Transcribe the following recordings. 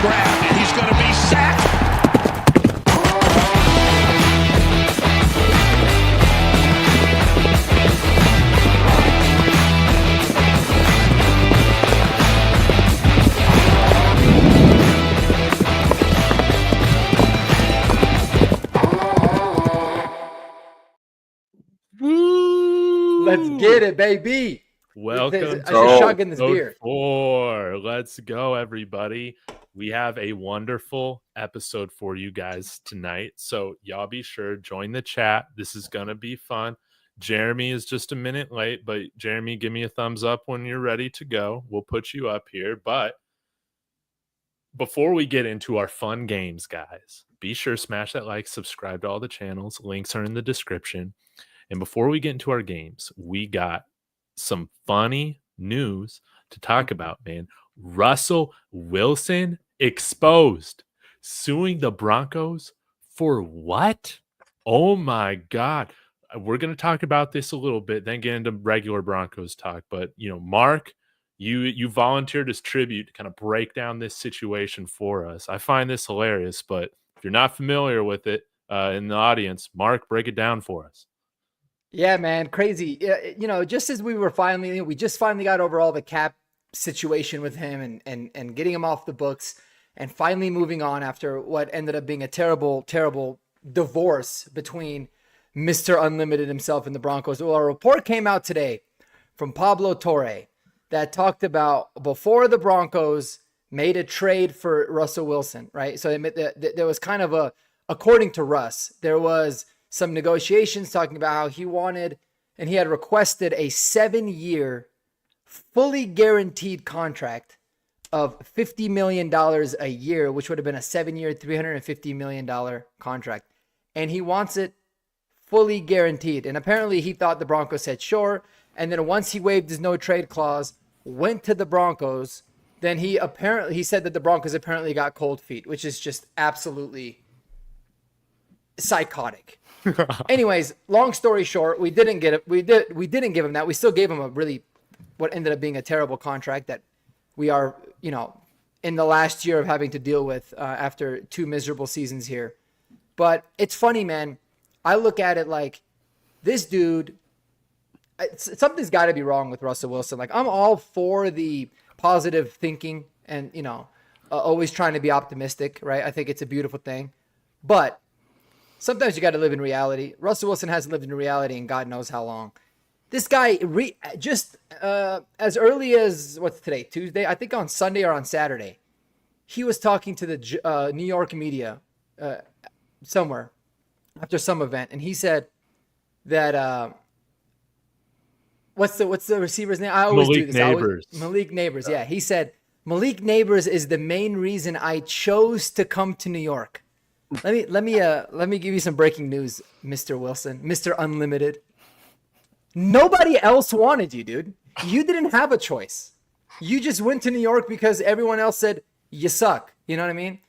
grabbed, and he's going to be sacked. Let's get it, baby. Welcome I should shotgun this beer. 4. Let's go, everybody. We have a wonderful episode for you guys tonight. So y'all be sure, join the chat. This is going to be fun. Jeremy is just a minute late, but Jeremy, give me a thumbs up when you're ready to go. We'll put you up here. But before we get into our fun games, guys, be sure smash that like, subscribe to all the channels. Links are in the description. And before we get into our games, we got some funny news to talk about, man. Russell Wilson exposed, suing the Broncos for what? Oh my God. We're going to talk about this a little bit, then get into regular Broncos talk. But, Mark, you volunteered as tribute to kind of break down this situation for us. I find this hilarious, but if you're not familiar with it in the audience, Mark, break it down for us. Yeah, man, crazy. Just as we just finally got over all the cap situation with him and getting him off the books and finally moving on after what ended up being a terrible, terrible divorce between Mr. Unlimited himself and the Broncos. Well, a report came out today from Pablo Torre that talked about before the Broncos made a trade for Russell Wilson, right? So there was kind of according to Russ, there was some negotiations talking about how he wanted and he had requested a 7-year fully guaranteed contract of $50 million a year, which would have been a 7-year, $350 million contract. And he wants it fully guaranteed. And apparently he thought the Broncos said sure. And then once he waived his no trade clause, went to the Broncos, then he said that the Broncos apparently got cold feet, which is just absolutely psychotic. Anyways, long story short, we didn't get it. We didn't give him that. We still gave him what ended up being a terrible contract that we are, in the last year of having to deal with after 2 miserable seasons here. But it's funny, man. I look at it like this dude, something's got to be wrong with Russell Wilson. Like, I'm all for the positive thinking and, always trying to be optimistic, right? I think it's a beautiful thing. But sometimes you got to live in reality. Russell Wilson hasn't lived in reality in God knows how long. This guy, just as early as, what's today, Tuesday? I think on Sunday or on Saturday, he was talking to the New York media somewhere after some event. And he said that, what's the receiver's name? I always do this. Malik Neighbors. Yeah. He said, Malik Neighbors is the main reason I chose to come to New York. Let me give you some breaking news, Mr. Wilson, Mr. Unlimited. Nobody else wanted you, dude. You didn't have a choice. You just went to New York because everyone else said you suck. You know what I mean?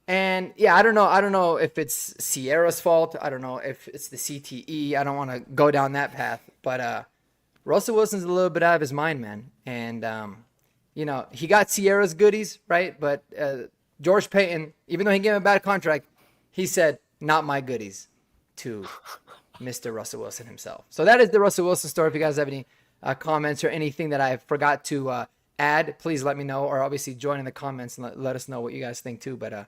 And yeah, I don't know if it's Sierra's fault. I don't know if it's the CTE. I don't want to go down that path. But Russell Wilson's a little bit out of his mind, man. And he got Sierra's goodies, right? But George Payton, even though he gave him a bad contract, he said, not my goodies to Mr. Russell Wilson himself. So that is the Russell Wilson story. If you guys have any comments or anything that I forgot to add, please let me know, or obviously join in the comments and let us know what you guys think too. But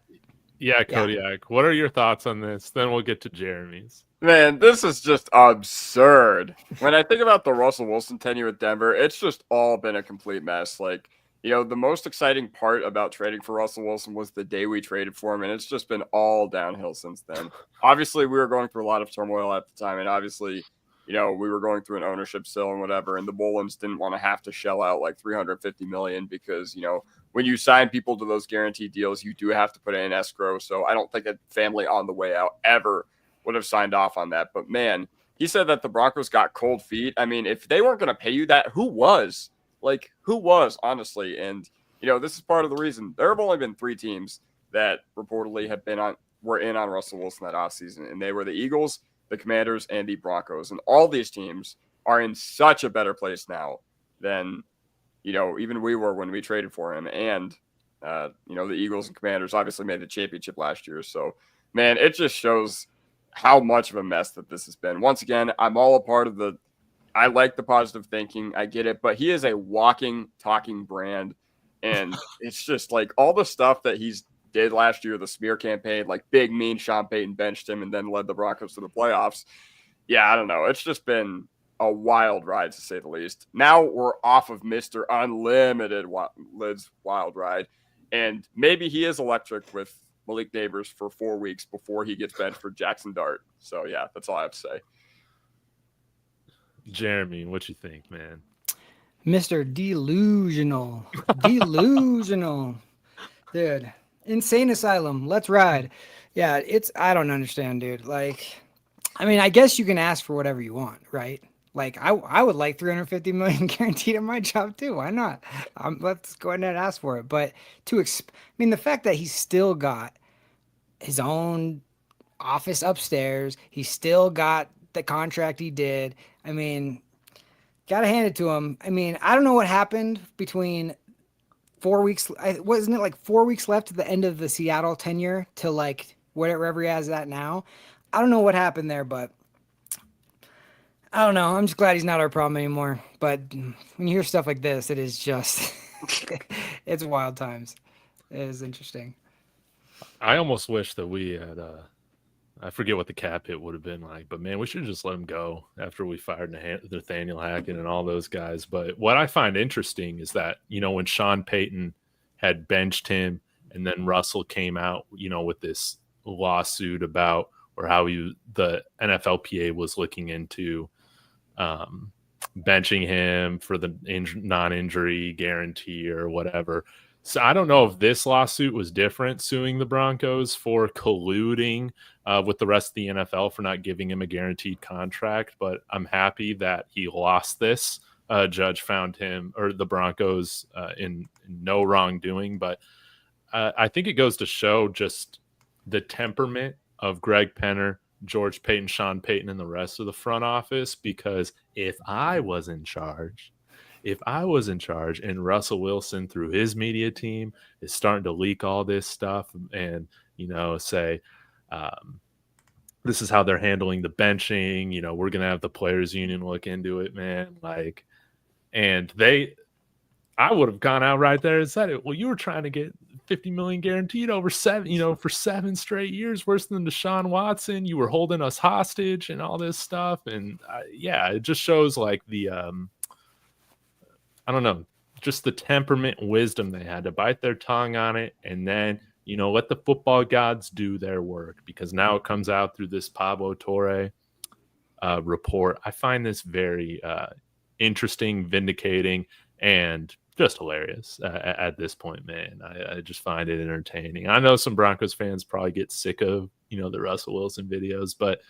yeah, Kodiak, what are your thoughts on this? Then we'll get to Jeremy's. Man, this is just absurd. When I think about the Russell Wilson tenure with Denver, it's just all been a complete mess. Like, the most exciting part about trading for Russell Wilson was the day we traded for him, and it's just been all downhill since then. Obviously, we were going through a lot of turmoil at the time, and obviously, we were going through an ownership sale and whatever, and the Bolins didn't want to have to shell out like $350 million because, when you sign people to those guaranteed deals, you do have to put it in escrow. So I don't think a family on the way out ever would have signed off on that. But, man, he said that the Broncos got cold feet. I mean, if they weren't going to pay you that, who was? Like, who was, honestly? And, this is part of the reason. There have only been 3 teams that reportedly were in on Russell Wilson that offseason, and they were the Eagles, the Commanders, and the Broncos. And all these teams are in such a better place now than, even we were when we traded for him. And The Eagles and Commanders obviously made the championship last year. So, man, it just shows how much of a mess that this has been. Once again, I'm all a part of I like the positive thinking. I get it. But he is a walking, talking brand. And it's just like all the stuff that he's did last year, the smear campaign, like big, mean Sean Payton benched him and then led the Broncos to the playoffs. Yeah, I don't know. It's just been a wild ride, to say the least. Now we're off of Mr. Unlimited Lid's wild ride. And maybe he is electric with Malik Neighbors for 4 weeks before he gets benched for Jackson Dart. So, yeah, that's all I have to say. Jeremy, what you think, man? Mr. Delusional. Delusional. Dude. Insane asylum. Let's ride. Yeah, I don't understand, dude. Like, I mean, I guess you can ask for whatever you want, right? Like, I would like 350 million guaranteed at my job too. Why not? Let's go ahead and ask for it. But I mean, the fact that he's still got his own office upstairs, he still got the contract he did. I mean, gotta hand it to him. I mean, I don't know what happened between 4 weeks. Wasn't it like 4 weeks left at the end of the Seattle tenure to like wherever he has that now? I don't know what happened there, but I don't know. I'm just glad he's not our problem anymore. But when you hear stuff like this, it is just, it's wild times. It is interesting. I almost wish that we had, I forget what the cap hit would have been like, but man, we should just let him go after we fired Nathaniel Hackett and all those guys. But what I find interesting is that, when Sean Payton had benched him and then Russell came out, with this lawsuit about, or how the NFLPA was looking into benching him for the non-injury guarantee or whatever. So I don't know if this lawsuit was different, suing the Broncos for colluding with the rest of the NFL for not giving him a guaranteed contract, but I'm happy that he lost this. Judge found him or the Broncos in no wrongdoing, but I think it goes to show just the temperament of Greg Penner, George Payton, Sean Payton, and the rest of the front office, because if I was in charge and Russell Wilson through his media team is starting to leak all this stuff and, say, this is how they're handling the benching, we're going to have the players union look into it, man. Like, and I would have gone out right there and said it. Well, you were trying to get 50 million guaranteed over 7, for 7 straight years, worse than Deshaun Watson. You were holding us hostage and all this stuff. And it just shows like the, I don't know, just the temperament and wisdom they had to bite their tongue on it. And then, let the football gods do their work, because now it comes out through this Pablo Torre report. I find this very interesting, vindicating, and just hilarious at this point, man. I just find it entertaining. I know some Broncos fans probably get sick of, the Russell Wilson videos, but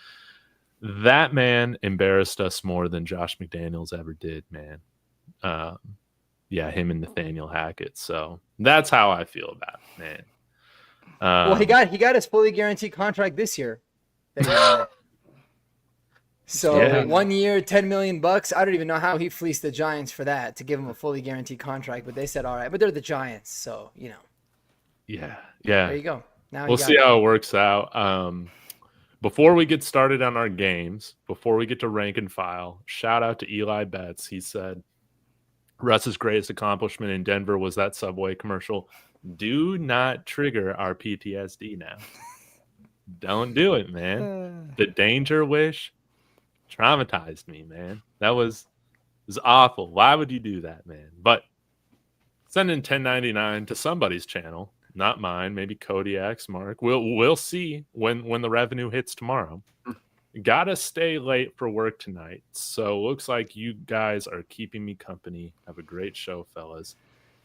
that man embarrassed us more than Josh McDaniels ever did, man. Him and Nathaniel Hackett. So that's how I feel about it, man. Well, he got his fully guaranteed contract this year. So 1 year, $10 million. I don't even know how he fleeced the Giants for that, to give him a fully guaranteed contract. But they said, all right. But they're the Giants, so Yeah. There you go. Now we'll see how it works out. Before we get started on our games, before we get to rank and file, shout out to Eli Betts. He said, Russ's greatest accomplishment in Denver was that Subway commercial. Do not trigger our PTSD now. Don't do it, man. The danger wish traumatized me, man. That was awful. Why would you do that, man? But send in 1099 to somebody's channel, not mine. Maybe Kodiak's, Mark. We'll see when the revenue hits tomorrow. Gotta stay late for work tonight, so looks like you guys are keeping me company. Have a great show, fellas.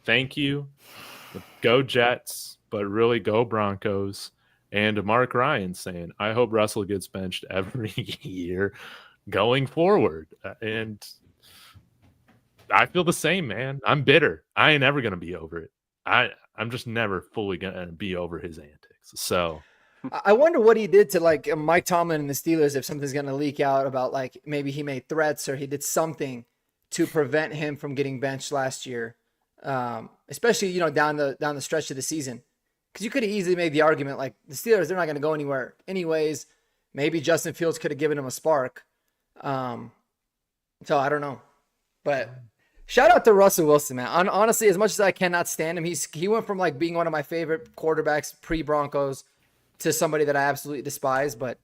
Thank you. Go Jets, but really go Broncos. And Mark Ryan saying, I hope Russell gets benched every year going forward. And I feel the same, man. I'm bitter. I ain't ever gonna be over it. I'm just never fully gonna be over his antics. So I wonder what he did to like Mike Tomlin and the Steelers, if something's going to leak out about like maybe he made threats or he did something to prevent him from getting benched last year. especially down the stretch of the season. Because you could have easily made the argument like the Steelers, they're not going to go anywhere anyways. Maybe Justin Fields could have given him a spark. So I don't know, but shout out to Russell Wilson, man. Honestly, as much as I cannot stand him, he went from like being one of my favorite quarterbacks pre-Broncos to somebody that I absolutely despise. But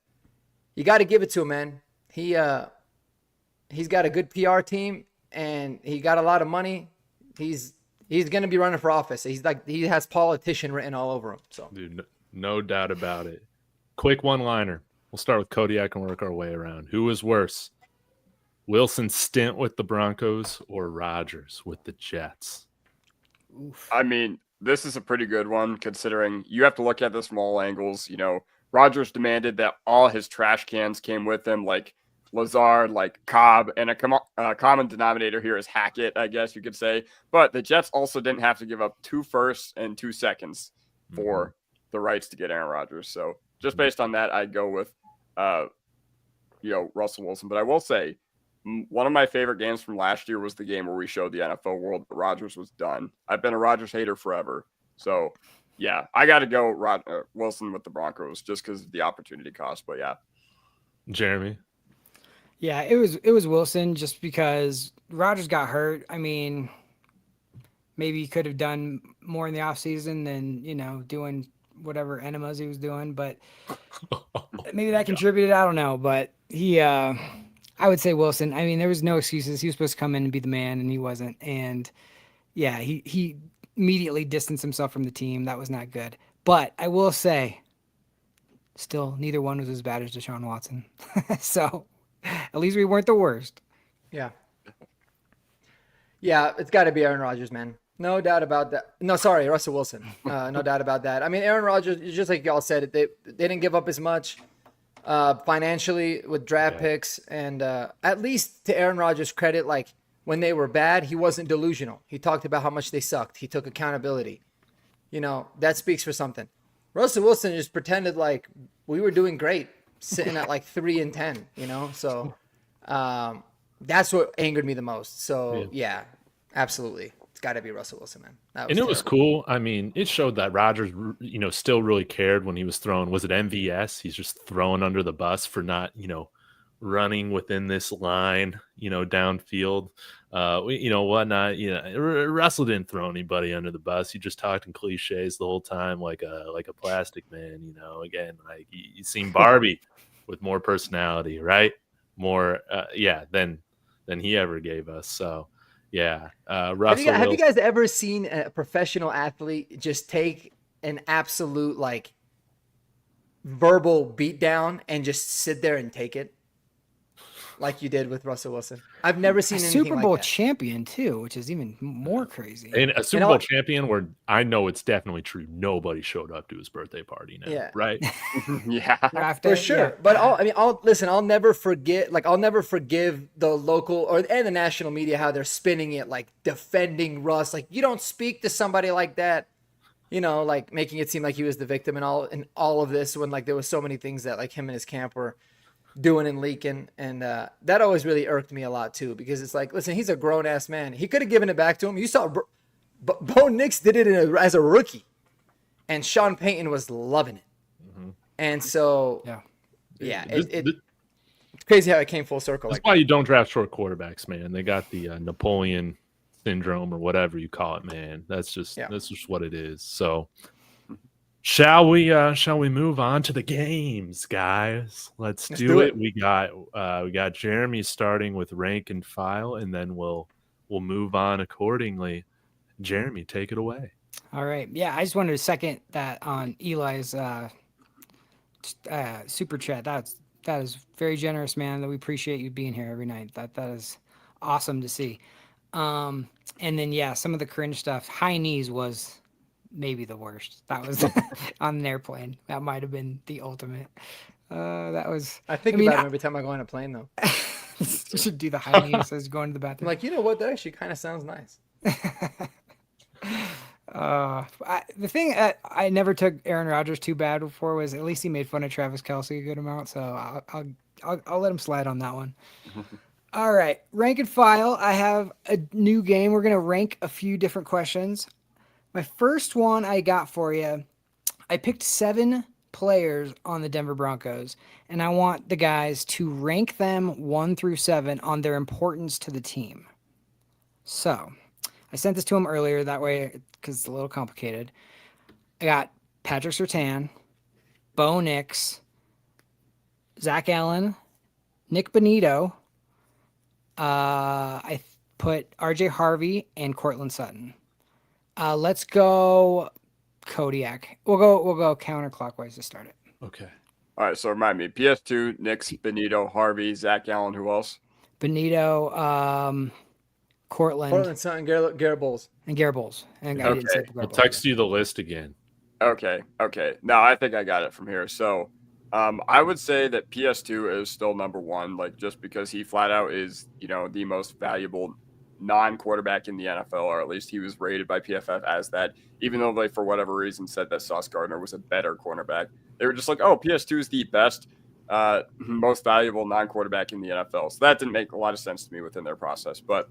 you got to give it to him, man. He's got a good PR team and he got a lot of money. He's going to be running for office. He has politician written all over him. So, dude, no doubt about it. Quick one-liner. We'll start with Kodiak and work our way around. Who was worse, Wilson's stint with the Broncos or Rodgers with the Jets? Oof. I mean, this is a pretty good one considering you have to look at this from all angles. Rodgers demanded that all his trash cans came with him, like Lazard, like Cobb, and a common denominator here is Hackett, I guess you could say. But the Jets also didn't have to give up 2 firsts and 2 seconds for the rights to get Aaron Rodgers. So just based on that, I'd go with, Russell Wilson. But I will say, one of my favorite games from last year was the game where we showed the NFL world that Rodgers was done. I've been a Rodgers hater forever. So, yeah, I got to go Wilson with the Broncos just because of the opportunity cost. But, yeah. Jeremy? Yeah, it was Wilson just because Rodgers got hurt. I mean, maybe he could have done more in the offseason than, doing whatever enemas he was doing. But maybe that contributed. I don't know. But I would say Wilson. I mean, there was no excuses. He was supposed to come in and be the man, and he wasn't. And, yeah, he immediately distanced himself from the team. That was not good. But I will say, still, neither one was as bad as Deshaun Watson. So, at least we weren't the worst. Yeah. Yeah, it's got to be Aaron Rodgers, man. No doubt about that. No, sorry, Russell Wilson. No doubt about that. I mean, Aaron Rodgers, just like y'all said, they didn't give up as much financially with draft picks. And at least to Aaron Rodgers' credit, like when they were bad, he wasn't delusional. He talked about how much they sucked. He took accountability. That speaks for something. Russell Wilson just pretended like we were doing great, sitting at like 3-10, So that's what angered me the most. So yeah, absolutely. It's got to be Russell Wilson, man. And it was cool. I mean, it showed that Rodgers, still really cared when he was throwing. Was it MVS? He's just thrown under the bus for not, running within this line, downfield, whatnot. Russell didn't throw anybody under the bus. He just talked in cliches the whole time, like a plastic man. Again, like you seen Barbie with more personality, right? More, than he ever gave us. So. Yeah, Russell. Have you guys ever seen a professional athlete just take an absolute like verbal beatdown and just sit there and take it, like you did with Russell Wilson? I've never seen anything Super Bowl like that. champion too, which is even more crazy. And a Super Bowl champion, where I know it's definitely true. Nobody showed up to his birthday party now, right? Yeah, for sure. Yeah. But I'll never forget. Like I'll never forgive the local and the national media how they're spinning it, like defending Russ. Like you don't speak to somebody like that, like making it seem like he was the victim and all of this when like there was so many things that like him and his camp were doing and leaking, and that always really irked me a lot too, because it's like, listen, he's a grown-ass man. He could have given it back to him. You saw Bo Nix did it as a rookie, and Sean Payton was loving it. And so it's crazy how it came full circle. That's why you don't draft short quarterbacks, man. They got the Napoleon syndrome or whatever you call it, man. That's just what it is. So Shall we move on to the games, guys? Let's do it. We got Jeremy starting with rank and file, and then we'll move on accordingly. Jeremy, take it away. All right. Yeah, I just wanted to second that on Eli's super chat. That is very generous, man. That we appreciate you being here every night. That is awesome to see. And then some of the cringe stuff. High knees was maybe the worst. That was on an airplane. That might have been the ultimate. That was. I think about it every time I go on a plane, though. You should do the high knees as going to the bathroom. I'm like, you know what? That actually kind of sounds nice. The thing I never took Aaron Rodgers too bad before was at least he made fun of Travis Kelce a good amount. So I'll let him slide on that one. All right, rank and file. I have a new game. We're gonna rank a few different questions. My first one I got for you. I picked 7 players on the Denver Broncos, and I want the guys to rank them 1 through 7 on their importance to the team. So, I sent this to him earlier. That way, because it's a little complicated. I got Patrick Surtain, Bo Nix, Zach Allen, Nick Bonito. I put RJ Harvey and Cortland Sutton. Let's go Kodiak. We'll go counterclockwise to start it. Okay. All right, so remind me. PS2, Nix, Benito, Harvey, Zach Allen. Who else? Benito, Cortland, Portland Sutton, Garrett Bowles. and Garrett Bowles. And I Okay. didn't say I'll Garrett Bowles. text you the list again. Okay. Now I think I got it from here. So, I would say that PS2 is still number 1, like just because he flat out is, the most valuable non-quarterback in the NFL, or at least he was rated by PFF as that. Even though they, for whatever reason, said that Sauce Gardner was a better cornerback, they were just like, "Oh, PS2 is the best, most valuable non-quarterback in the NFL." So that didn't make a lot of sense to me within their process. But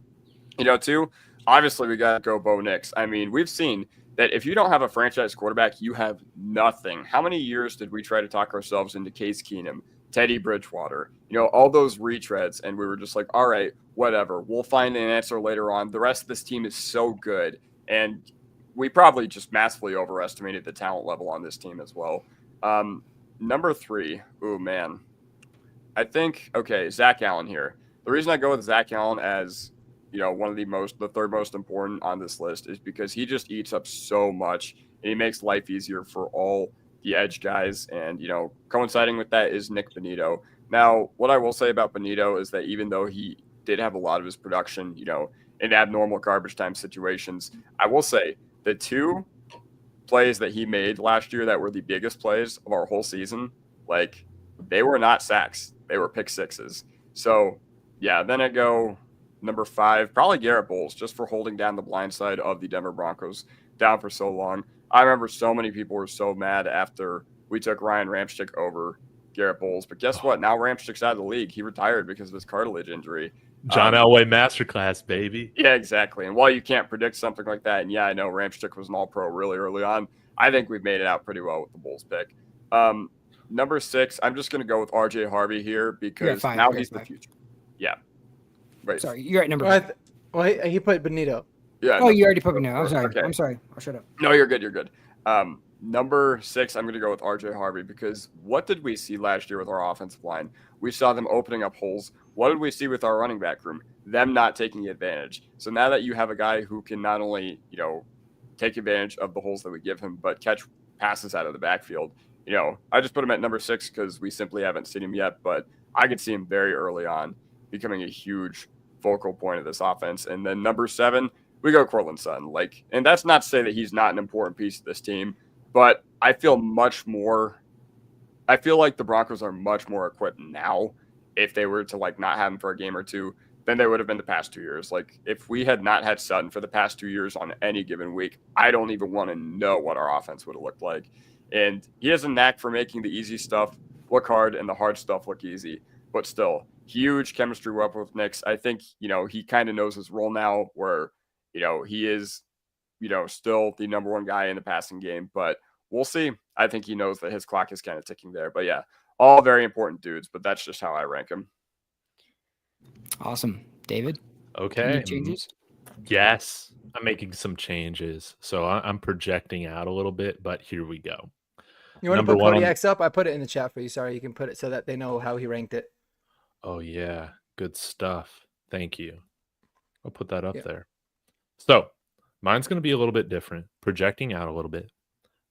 2, obviously we got to go Bo Nix. I mean, we've seen that if you don't have a franchise quarterback, you have nothing. How many years did we try to talk ourselves into Case Keenum, Teddy Bridgewater, all those retreads, and we were just like, all right, whatever. We'll find an answer later on. The rest of this team is so good, and we probably just massively overestimated the talent level on this team as well. Number 3, oh man, I think, okay, Zach Allen here. The reason I go with Zach Allen as one of the third most important on this list is because he just eats up so much and he makes life easier for all the edge guys. And, coinciding with that is Nick Bonito. Now, what I will say about Bonito is that even though he did have a lot of his production, in abnormal garbage time situations, I will say the 2 plays that he made last year that were the biggest plays of our whole season, like they were not sacks. They were pick sixes. So yeah, then I go number 5, probably Garrett Bowles, just for holding down the blind side of the Denver Broncos down for so long. I remember so many people were so mad after we took Ryan Ramczyk over Garrett Bowles. But guess what? Now Ramczyk's out of the league. He retired because of his cartilage injury. John Elway masterclass, baby. Yeah, exactly. And while you can't predict something like that, and yeah, I know Ramczyk was an all-pro really early on, I think we've made it out pretty well with the Bulls pick. Number 6, I'm just going to go with RJ Harvey here because now he's the future. Yeah. Right. Sorry, you're at number 5. He put Benito. Yeah. Oh, you already put Benito. I'm sorry. Okay. I'm sorry. I'll shut up. No, you're good. You're good. Number 6, I'm going to go with RJ Harvey because what did we see last year with our offensive line? We saw them opening up holes. What did we see with our running back room? Them not taking advantage. So now that you have a guy who can not only, take advantage of the holes that we give him, but catch passes out of the backfield, I just put him at number 6 because we simply haven't seen him yet, but I could see him very early on becoming a huge focal point of this offense. And then number 7, we go Cortland Sutton. And that's not to say that he's not an important piece of this team, but I feel like the Broncos are much more equipped now if they were to not have him for a game or 2 than they would have been the past 2 years. If we had not had Sutton for the past 2 years on any given week, I don't even want to know what our offense would have looked like. And he has a knack for making the easy stuff look hard and the hard stuff look easy. But still, huge chemistry up with Nix. I think, he kind of knows his role now where, he is, still the number 1 guy in the passing game. But we'll see. I think he knows that his clock is kind of ticking there. But yeah, all very important dudes. But that's just how I rank them. Awesome. David? Okay. Any changes? Yes. I'm making some changes. So I'm projecting out a little bit, but here we go. You want to Number put 1 Kodiak's up? I put it in the chat for you. Sorry, you can put it so that they know how he ranked it. Oh, yeah. Good stuff. Thank you. I'll put that up there. So mine's going to be a little bit different, projecting out a little bit.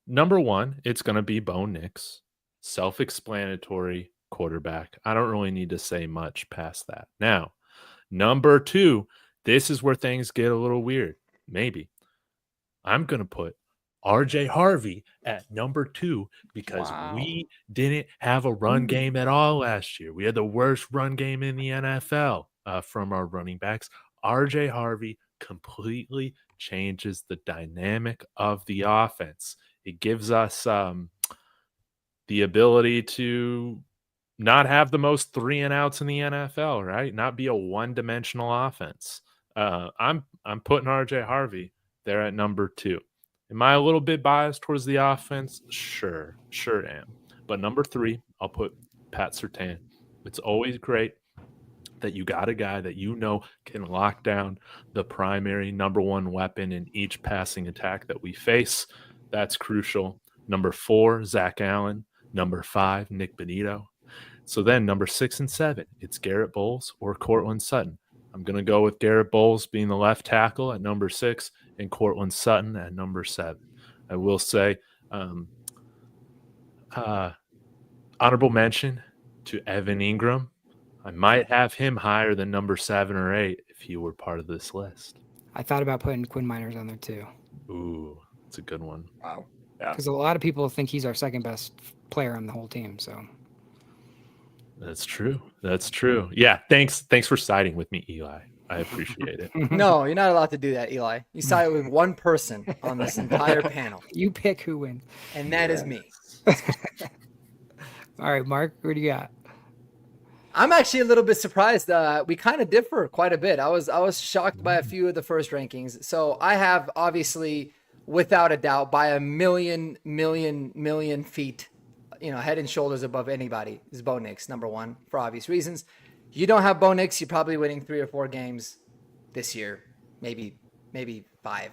Number 1, it's going to be Bo Nix. Self-explanatory quarterback. I don't really need to say much past that. Now, number 2, this is where things get a little weird. Maybe. I'm going to put RJ Harvey at number 2 because we didn't have a run game at all last year. We had the worst run game in the NFL from our running backs. RJ Harvey completely changes the dynamic of the offense. It gives us the ability to not have the most 3 and outs in the NFL, right? Not be a one-dimensional offense. I'm putting RJ Harvey there at number 2. Am I a little bit biased towards the offense? Sure am. But number 3, I'll put Pat Surtain. It's always great that you got a guy that you know can lock down the primary number 1 weapon in each passing attack that we face. That's crucial. Number 4, Zach Allen. Number 5, Nick Benito. So then number 6 and 7, it's Garrett Bowles or Cortland Sutton. I'm going to go with Garrett Bowles being the left tackle at number 6 and Cortland Sutton at number 7. I will say honorable mention to Evan Engram. I might have him higher than number 7 or 8 if he were part of this list. I thought about putting Quinn Miners on there too. Ooh, that's a good one. Wow. Yeah. Because a lot of people think he's our second best player on the whole team. So That's true. Yeah, thanks for siding with me, Eli. I appreciate it. No, you're not allowed to do that, Eli. You sided with one person on this entire panel, you pick who wins. and that is me. All right, Mark, what do you got? I'm actually a little bit surprised. We kind of differ quite a bit. I was shocked by a few of the first rankings. So I have, obviously, without a doubt, by a million feet, head and shoulders above anybody, is Bo Nix, number 1, for obvious reasons. You don't have Bo Nix, you're probably winning 3 or 4 games this year, maybe 5.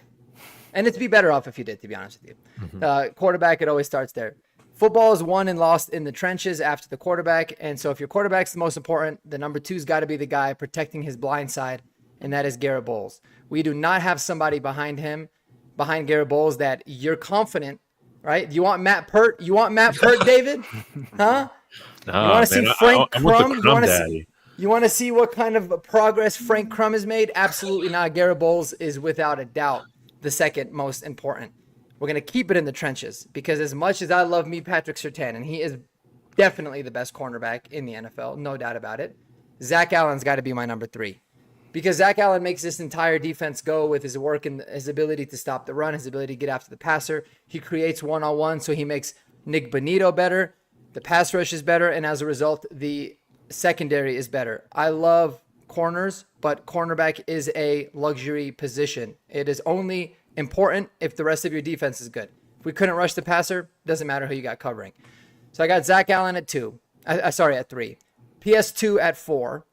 And it'd be better off if you did, to be honest with you. Mm-hmm. Quarterback, it always starts there. Football is won and lost in the trenches after the quarterback. And so if your quarterback's the most important, the number 2's got to be the guy protecting his blind side, and that is Garrett Bowles. We do not have somebody behind Garrett Bowles that you're confident, right? You want Matt Pert? David? Huh? No, you want to see Frank Crum? You want to see what kind of progress Frank Crum has made? Absolutely not. Garrett Bowles is without a doubt the second most important. We're going to keep it in the trenches because as much as I love me Patrick Surtain, and he is definitely the best cornerback in the NFL, no doubt about it, Zach Allen's got to be my number 3. Because Zach Allen makes this entire defense go with his work and his ability to stop the run, his ability to get after the passer. He creates one-on-one, so he makes Nick Benito better. The pass rush is better, and as a result, the secondary is better. I love corners, but cornerback is a luxury position. It is only important if the rest of your defense is good. If we couldn't rush the passer, doesn't matter who you got covering. So I got Zach Allen at 2. At 3. PS2 at 4.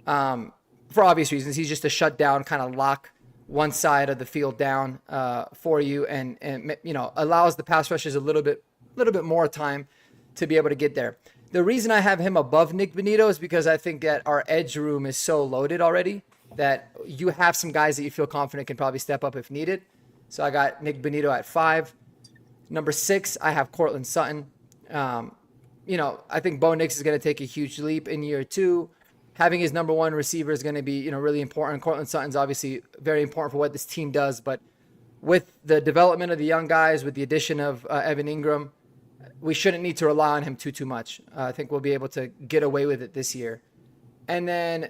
For obvious reasons, he's just a shutdown, kind of lock one side of the field down for you, and allows the pass rushers a little bit more time to be able to get there. The reason I have him above Nick Benito is because I think that our edge room is so loaded already that you have some guys that you feel confident can probably step up if needed. So I got Nick Benito at 5. Number 6, I have Cortland Sutton. I think Bo Nix is going to take a huge leap in year 2. Having his number 1 receiver is going to be, really important. Cortland Sutton's obviously very important for what this team does, but with the development of the young guys, with the addition of Evan Engram, we shouldn't need to rely on him too much. I think we'll be able to get away with it this year. And then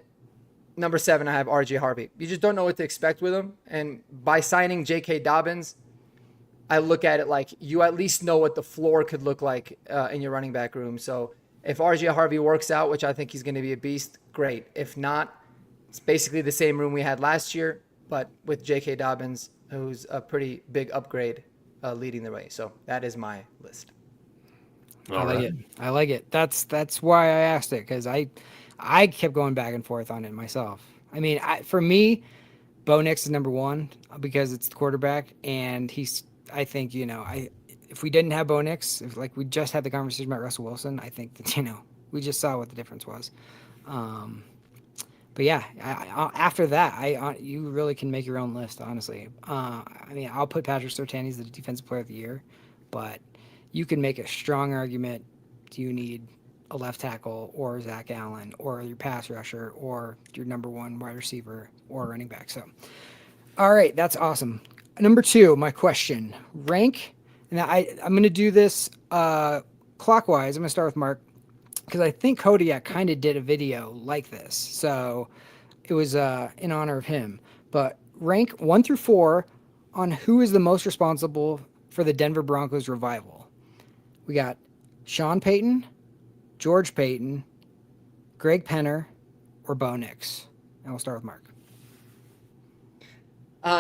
number 7, I have RJ Harvey. You just don't know what to expect with him. And by signing J.K. Dobbins, I look at it like you at least know what the floor could look like in your running back room. So if RJ Harvey works out, which I think he's going to be a beast, great. If not, it's basically the same room we had last year, but with J.K. Dobbins, who's a pretty big upgrade leading the way. So that is my list. I like it. That's why I asked it, because I kept going back and forth on it myself. I mean, for me, Bo Nix is number 1 because it's the quarterback, and I think, if we didn't have Bo Nix, if we just had the conversation about Russell Wilson, I think that, we just saw what the difference was. But yeah, after that, you really can make your own list, honestly. I'll put Patrick Surtain, he's the defensive player of the year, but you can make a strong argument. Do you need a left tackle or Zach Allen or your pass rusher or your number 1 wide receiver or running back? So, all right, that's awesome. Number 2, my question, rank. And I'm going to do this clockwise. I'm going to start with Mark because I think Kodiak kind of did a video like this. So it was in honor of him. But rank 1 through 4 on who is the most responsible for the Denver Broncos revival. We got Sean Payton, George Payton, Greg Penner, or Bo Nix? And we'll start with Mark.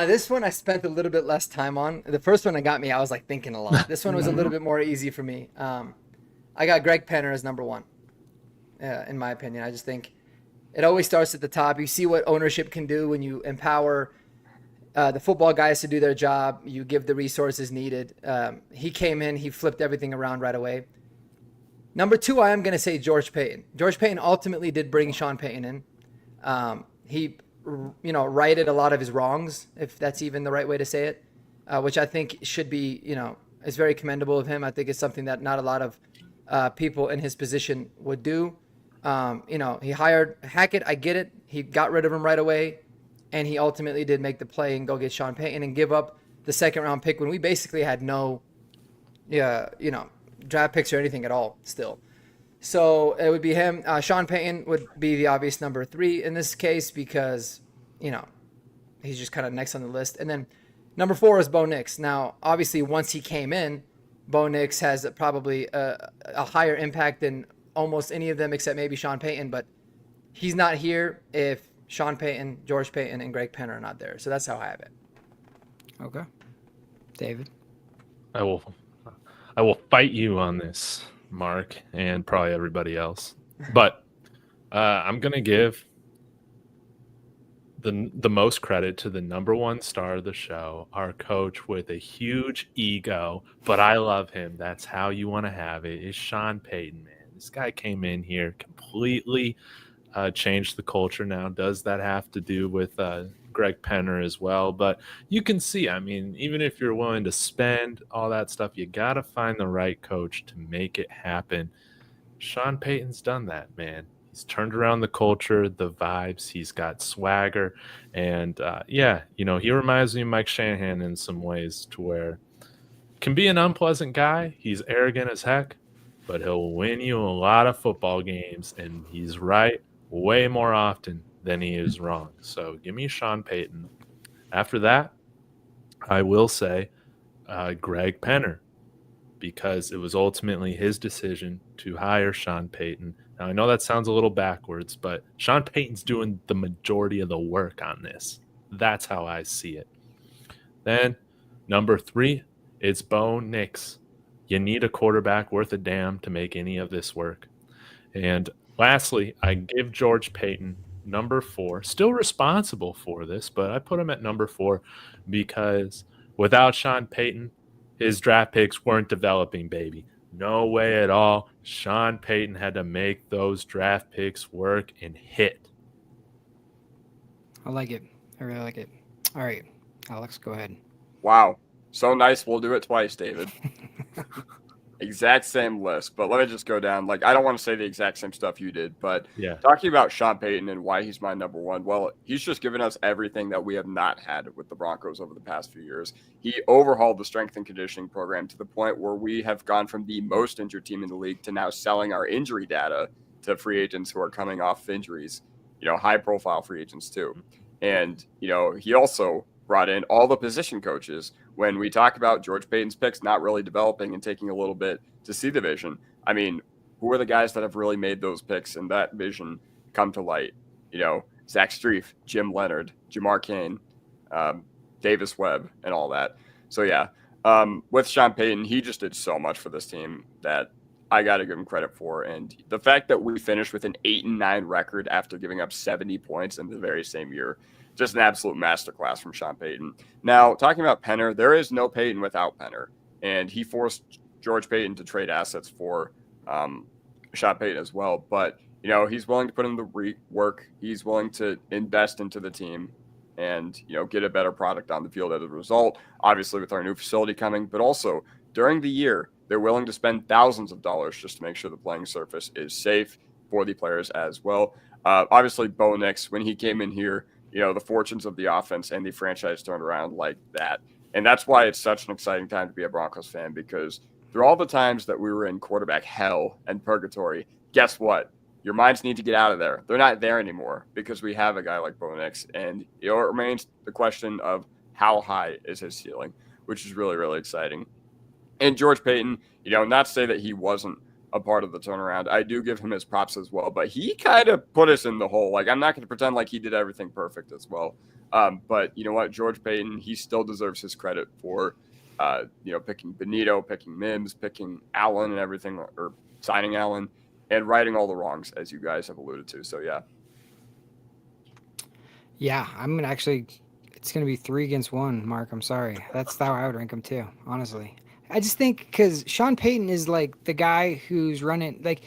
This one I spent a little bit less time on. The first one that got me, I was like thinking a lot. This one was a little bit more easy for me. I got Greg Penner as number one, in my opinion. I just think it always starts at the top. You see what ownership can do when you empower the football guys to do their job. You give the resources needed. He came in, he flipped everything around right away. Number two, I am going to say George Payton. George Payton ultimately did bring Sean Payton in. He righted a lot of his wrongs, if that's even the right way to say it, which I think should be, is very commendable of him. I think it's something that not a lot of people in his position would do. He hired Hackett. I get it. He got rid of him right away, and he ultimately did make the play and go get Sean Payton and give up the second round pick when we basically had no, draft picks or anything at all still. So it would be him. Sean Payton would be the obvious number three in this case because, he's just kind of next on the list. And then number four is Bo Nix. Now, obviously, once he came in, Bo Nix has probably a higher impact than almost any of them except maybe Sean Payton. But he's not here if Sean Payton, George Payton, and Greg Penner are not there. So that's how I have it. Okay. David? I will fight you on this, Mark, and probably everybody else. But I'm going to give the most credit to the number one star of the show, our coach with a huge ego, but I love him. That's how you want to have it, is Sean Payton, man. This guy came in here, completely changed the culture now. Does that have to do with Greg Penner as well? But you can see, even if you're willing to spend all that stuff, you got to find the right coach to make it happen. Sean Payton's done that, man. He's turned around the culture, the vibes. He's got swagger. And, he reminds me of Mike Shanahan in some ways to where can be an unpleasant guy. He's arrogant as heck, but he'll win you a lot of football games, and he's right way more often than he is wrong. So give me Sean Payton. After that, I will say Greg Penner, because it was ultimately his decision to hire Sean Payton. Now, I know that sounds a little backwards, but Sean Payton's doing the majority of the work on this. That's how I see it. Then, number three, it's Bo Nix. You need a quarterback worth a damn to make any of this work. And lastly, I give George Payton number four. Still responsible for this, but I put him at number four because without Sean Payton, his draft picks weren't developing, baby. No way at all. Sean Payton had to make those draft picks work and hit. I like it. I really like it. All right, Alex, go ahead. Wow. So nice. We'll do it twice, David. Exact same list, but let me just go down. I don't want to say the exact same stuff you did, but talking about Sean Payton and why he's my number one, well, he's just given us everything that we have not had with the Broncos over the past few years. He overhauled the strength and conditioning program to the point where we have gone from the most injured team in the league to now selling our injury data to free agents who are coming off injuries, high-profile free agents too. And, he also brought in all the position coaches. When we talk about George Payton's picks not really developing and taking a little bit to see the vision, who are the guys that have really made those picks and that vision come to light? Zach Strief, Jim Leonard, Jamar Cain, Davis Webb, and all that. So, with Sean Payton, he just did so much for this team that I got to give him credit for. And the fact that we finished with an 8-9 record after giving up 70 points in the very same year, just an absolute masterclass from Sean Payton. Now, talking about Penner, there is no Payton without Penner. And he forced George Payton to trade assets for Sean Payton as well. But, he's willing to put in the work. He's willing to invest into the team and, get a better product on the field as a result. Obviously, with our new facility coming. But also, during the year, they're willing to spend thousands of dollars just to make sure the playing surface is safe for the players as well. Obviously, Bo Nix, when he came in here, the fortunes of the offense and the franchise turned around like that. And that's why it's such an exciting time to be a Broncos fan, because through all the times that we were in quarterback hell and purgatory, guess what? Your minds need to get out of there. They're not there anymore because we have a guy like Bo Nix. And it remains the question of how high is his ceiling, which is really, really exciting. And George Payton, not to say that he wasn't a part of the turnaround. I do give him his props as well, but he kind of put us in the hole. Like, I'm not going to pretend like he did everything perfect as well. But you know what, George Payton, he still deserves his credit for, picking Benito, picking Mims, picking Allen and everything, or signing Allen and righting all the wrongs, as you guys have alluded to. So yeah. Yeah, I'm gonna actually. It's gonna be 3-1, Mark. I'm sorry. That's how I would rank him too, honestly. I just think because Sean Payton is like the guy who's running, like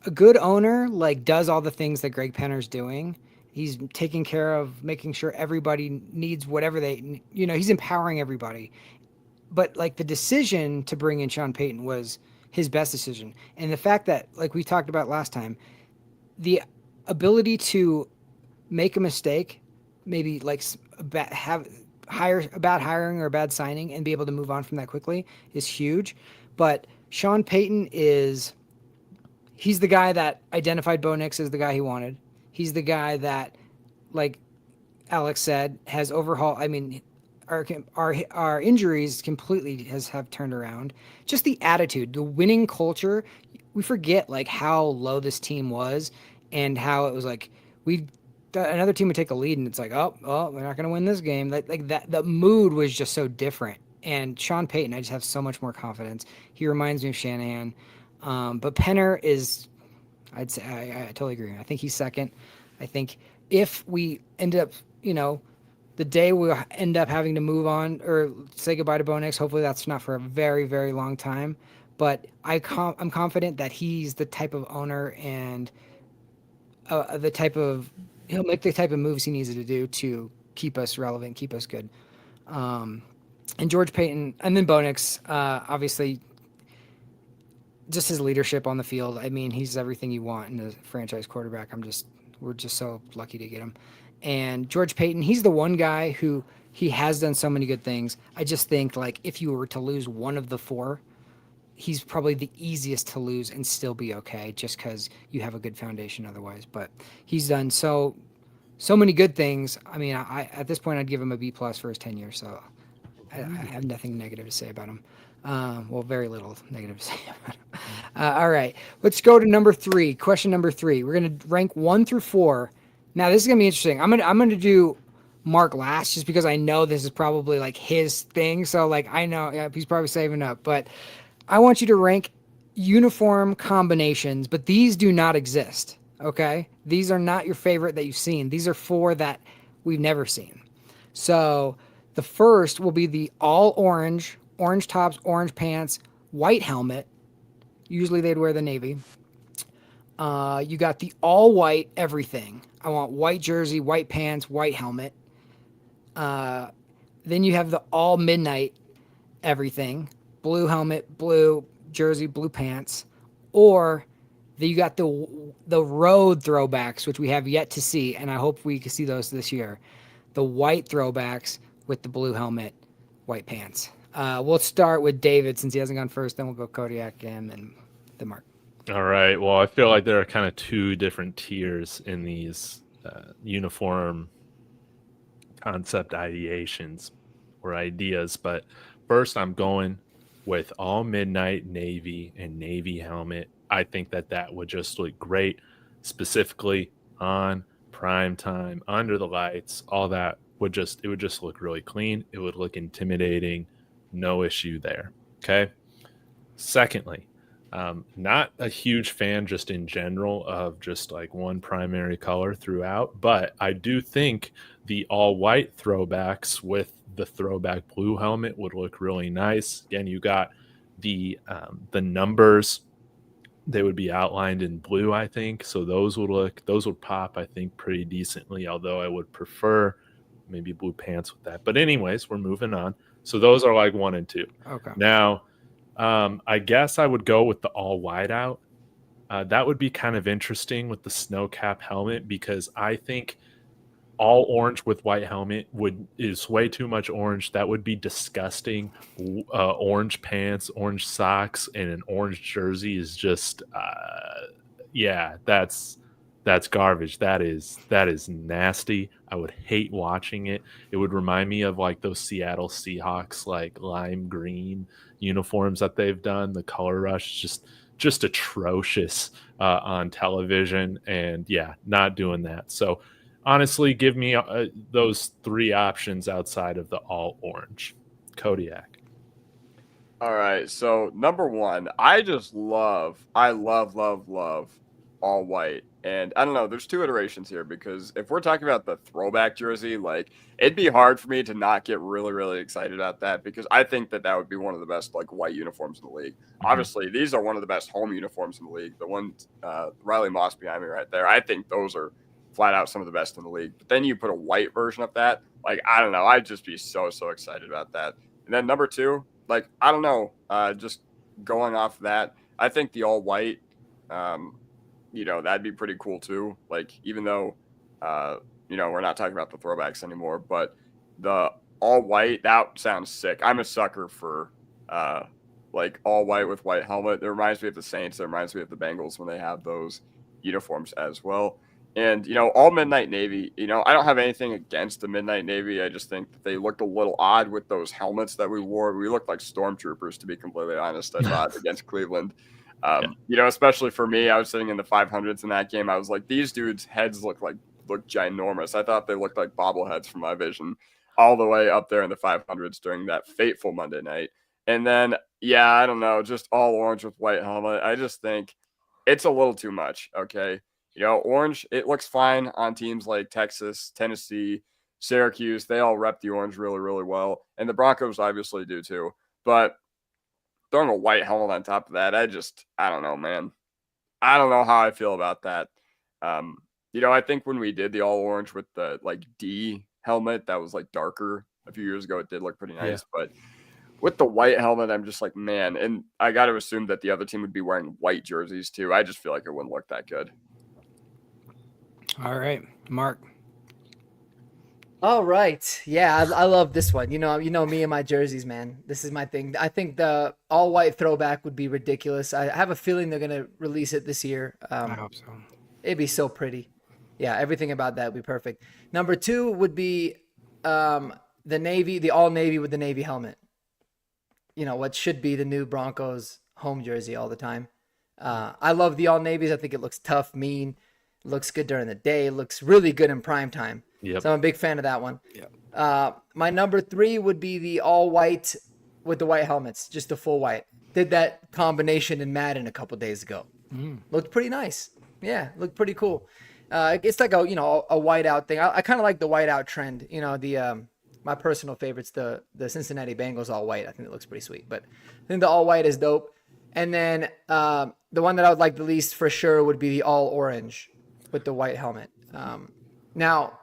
a good owner, like does all the things that Greg Penner's doing. He's taking care of making sure everybody needs whatever they, he's empowering everybody. But like the decision to bring in Sean Payton was his best decision, and the fact that, like we talked about last time, the ability to make a mistake, maybe like a bad hiring or a bad signing, and be able to move on from that quickly is huge. But Sean Payton he's the guy that identified Bo Nix as the guy he wanted. He's the guy that, like Alex said, has overhauled. I mean, our injuries completely have turned around. Just the attitude, the winning culture. We forget like how low this team was, and how it was like another team would take a lead, and it's like, oh, we're not going to win this game. Like that, the mood was just so different. And Sean Payton, I just have so much more confidence. He reminds me of Shanahan. But Penner is, I'd say, I totally agree. I think he's second. I think if we end up, the day we'll end up having to move on or say goodbye to Bo Nix, hopefully that's not for a very, very long time. But I'm confident that he's the type of owner and he'll make the type of moves he needs to do to keep us relevant, keep us good. And George Payton, and then Bo Nix, obviously, just his leadership on the field. I mean, he's everything you want in a franchise quarterback. We're just so lucky to get him. And George Payton, he's the one guy who he has done so many good things. I just think, like, if you were to lose one of the four, he's probably the easiest to lose and still be okay, just because you have a good foundation otherwise. But he's done so many good things. I mean, I at this point, I'd give him a B+ for his tenure. So I have nothing negative to say about him. Well, very little negative to say about him. All right, let's go to number 3. Question number 3. We're gonna rank 1 through 4. Now, this is gonna be interesting. I'm gonna do Mark last, just because I know this is probably like his thing. So like I know he's probably saving up, but I want you to rank uniform combinations, but these do not exist. Okay, these are not your favorite that you've seen. These are 4 that we've never seen. So the first will be the all orange tops, orange pants, white helmet. Usually they'd wear the navy. You got the all white everything. I want white jersey, white pants, white helmet. Then you have the all midnight everything. Blue helmet, blue jersey, blue pants. Or you got the road throwbacks, which we have yet to see, and I hope we can see those this year. The white throwbacks with the blue helmet, white pants. We'll start with David since he hasn't gone first. Then we'll go Kodiak and then Mark. All right. Well, I feel like there are kind of 2 different tiers in these uniform concept ideations or ideas. But first, I'm going with all midnight navy and navy helmet. I think that would just look great, specifically on prime time, under the lights. All that would just look really clean. It would look intimidating. No issue there. Okay. Secondly, not a huge fan just in general of just like one primary color throughout, but I do think the all white throwbacks with the throwback blue helmet would look really nice. Again, you got the numbers, they would be outlined in blue, I think. So those would pop, I think, pretty decently, although I would prefer maybe blue pants with that. But anyways, we're moving on. So those are like 1 and 2. Okay. Now, I guess I would go with the all white out. That would be kind of interesting with the snow cap helmet, because I think all orange with white helmet is way too much orange. That would be disgusting. Orange pants, orange socks, and an orange jersey is just, that's That's garbage. That is nasty. I would hate watching it. It would remind me of like those Seattle Seahawks like lime green uniforms that they've done. The color rush just atrocious on television, and yeah, not doing that. So honestly, give me those three options outside of the all orange. Kodiak. All right, so number one, I love all white. And I don't know, there's two iterations here because if we're talking about the throwback jersey, like it'd be hard for me to not get really, really excited about that because I think that would be one of the best like white uniforms in the league. Mm-hmm. Obviously, these are one of the best home uniforms in the league. The one Riley Moss behind me right there, I think those are flat out some of the best in the league. But then you put a white version of that, like I don't know, I'd just be so excited about that. And then number two, like I don't know, just going off that, I think the all white. That'd be pretty cool too. Like, even though, we're not talking about the throwbacks anymore, but the all white, that sounds sick. I'm a sucker for, like all white with white helmet. It reminds me of the Saints. It reminds me of the Bengals when they have those uniforms as well. And, all midnight navy, I don't have anything against the midnight navy. I just think that they looked a little odd with those helmets that we wore. We looked like stormtroopers, to be completely honest, I thought, against Cleveland. Especially for me, I was sitting in the 500s in that game. I was like, these dudes' heads look ginormous. I thought they looked like bobbleheads from my vision all the way up there in the 500s during that fateful Monday night. And then, I don't know, just all orange with white helmet. I just think it's a little too much. Okay. Orange, it looks fine on teams like Texas, Tennessee, Syracuse. They all rep the orange really, really well. And the Broncos obviously do too. But throwing a white helmet on top of that, I don't know, man. I don't know how I feel about that. I think when we did the all orange with the like D helmet that was like darker a few years ago, it did look pretty nice. Yeah. But with the white helmet, I'm just like, man, and I got to assume that the other team would be wearing white jerseys too. I just feel like it wouldn't look that good. All right, Mark. All right. Yeah, I love this one. You know me and my jerseys, man. This is my thing. I think the all white throwback would be ridiculous. I have a feeling they're going to release it this year. I hope so. It'd be so pretty. Yeah, everything about that would be perfect. Number two would be the navy, the all navy with the navy helmet. What should be the new Broncos home jersey all the time. I love the all navies. I think it looks tough, mean, looks good during the day, looks really good in prime time. Yep. So I'm a big fan of that one. Yep. My number three would be the all white with the white helmets, just the full white. Did that combination in Madden a couple days ago. Looked pretty nice. Yeah, looked pretty cool. It's like a whiteout thing. I kind of like the whiteout trend. My personal favorite's the Cincinnati Bengals all white. I think it looks pretty sweet. But I think the all white is dope. And then the one that I would like the least for sure would be the all orange with the white helmet. Now,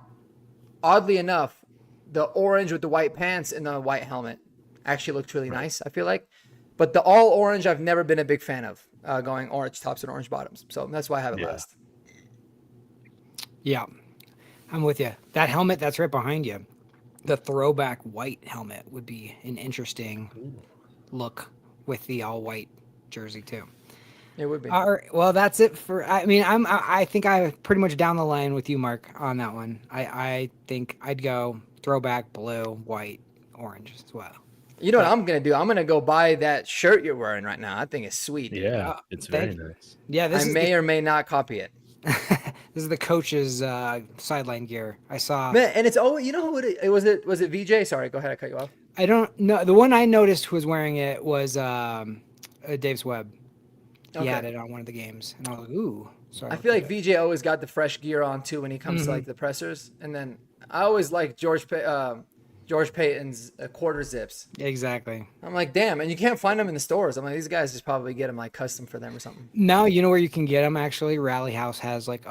oddly enough, the orange with the white pants and the white helmet actually looked really nice, I feel like. But the all orange, I've never been a big fan of, going orange tops and orange bottoms. So that's why I have it last. Yeah, I'm with you. That helmet that's right behind you, the throwback white helmet would be an interesting look with the all white jersey too. It would be. All right, well, that's it for. I think I'm pretty much down the line with you, Mark, on that one. I think I'd go throwback, blue, white, orange as well. You know what I'm gonna do? I'm gonna go buy that shirt you're wearing right now. I think it's sweet. Yeah, it's very nice. Yeah, I may or may not copy it. This is the coach's sideline gear. I saw. Man, and it's you know who it was? Was it VJ? Sorry, go ahead. I cut you off. I don't know. The one I noticed who was wearing it was Dave's Webb. He had it on one of the games, and I was like, "Ooh." Sorry. I feel like VJ always got the fresh gear on too when he comes to like the pressers, and then I always like George Payton's quarter zips. Exactly. I'm like, damn, and you can't find them in the stores. I'm like, these guys just probably get them like custom for them or something. No, you know where you can get them actually. Rally House has like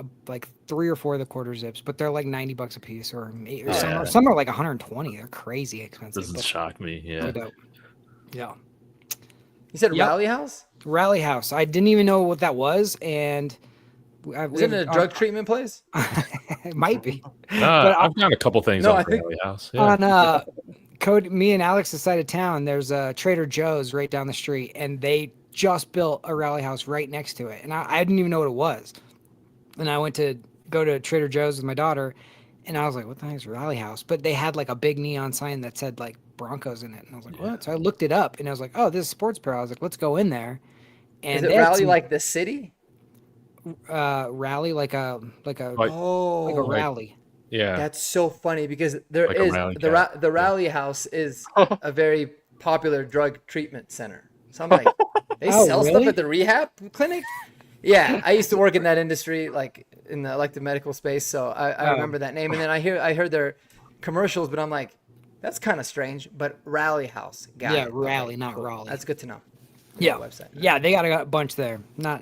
3 or 4 of the quarter zips, but they're like $90 a piece, or some are like 120. They're crazy expensive. Doesn't shock me. Yeah. Yeah. You said Rally House? Rally House. I didn't even know what that was, and is it a drug treatment place? It might be. But I've got a couple things on Rally House. Yeah. On Code, me and Alex' side of town, there's a Trader Joe's right down the street, and they just built a Rally House right next to it, and I didn't even know what it was. and I went to go to Trader Joe's with my daughter, and I was like, what the heck is Rally House? But they had like a big neon sign that said like Broncos in it. And I was like, what? So I looked it up, and I was like, oh, this is Sports Pro. I was like, let's go in there. And Is it they had Rally some, like the city? rally, like a Oh, rally. Yeah. that's so funny because there Like a is rally the cat. the Rally House is a very popular drug treatment center. So I'm like, they Oh, sell stuff really? at the rehab clinic? Yeah, I used to work in that industry, like in the medical space. So I Oh. remember that name. And then I heard their commercials, but I'm like, that's kind of strange. But Rally House, got Yeah, it. Rally, Okay, not cool. Raleigh. That's good to know. Yeah, Website. yeah, they got a bunch there. Not,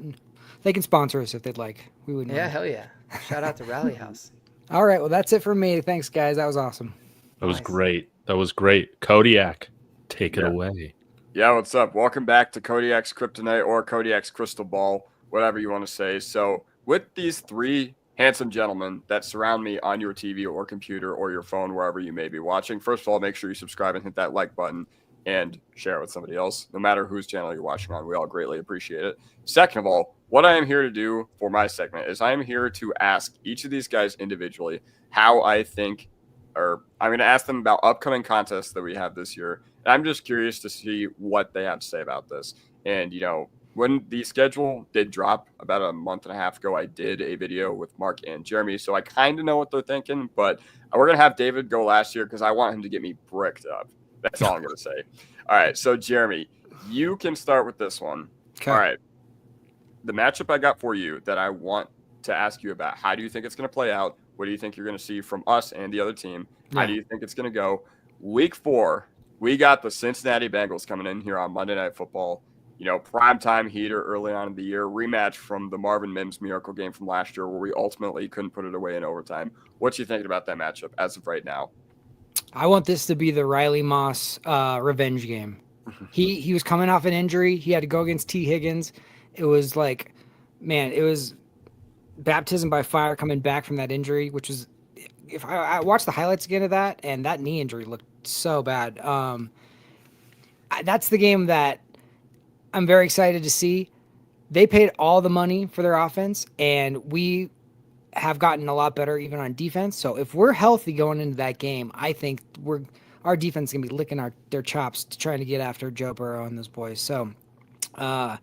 they can sponsor us if they'd like. We wouldn't. Yeah, mind. hell yeah. Shout out to Rally House. All right, well that's it for me. Thanks, guys. That was awesome. That was Nice. great. That was great. Kodiak, take it Yeah. away. Yeah, what's up? Welcome back to Kodiak's Kryptonite or Kodiak's Crystal Ball, whatever you want to say. So, with these three handsome gentlemen that surround me on your TV or computer or your phone, wherever you may be watching, first of all, make sure you subscribe and hit that like button and share it with somebody else, no matter whose channel you're watching on. We all greatly appreciate it. Second of all, what I am here to do for my segment is I am here to ask each of these guys individually how I think, or I'm going to ask them about upcoming contests that we have this year. And I'm just curious to see what they have to say about this. And, you know, when the schedule did drop about a month and a half ago, I did a video with Mark and Jeremy. So I kind of know what they're thinking, but we're going to have David go last year because I want him to get me bricked up. That's all I'm going to say. All right. So, Jeremy, you can start with this one. Okay. All right. The matchup I got for you that I want to ask you about, how do you think it's going to play out? What do you think you're going to see from us and the other team? How Yeah. do you think it's going to go? Week 4, we got the Cincinnati Bengals coming in here on Monday Night Football. You know, primetime heater early on in the year, rematch from the Marvin Mims miracle game from last year where we ultimately couldn't put it away in overtime. What you thinking about that matchup as of right now? I want this to be the Riley Moss revenge game. He was coming off an injury. He had to go against T. Higgins. It was like, man, it was baptism by fire coming back from that injury, which is, if I watched the highlights again of that, and that knee injury looked so bad. That's the game that I'm very excited to see. They paid all the money for their offense, and we have gotten a lot better even on defense. So if we're healthy going into that game, I think our defense is gonna be licking their chops to trying to get after Joe Burrow and those boys. So I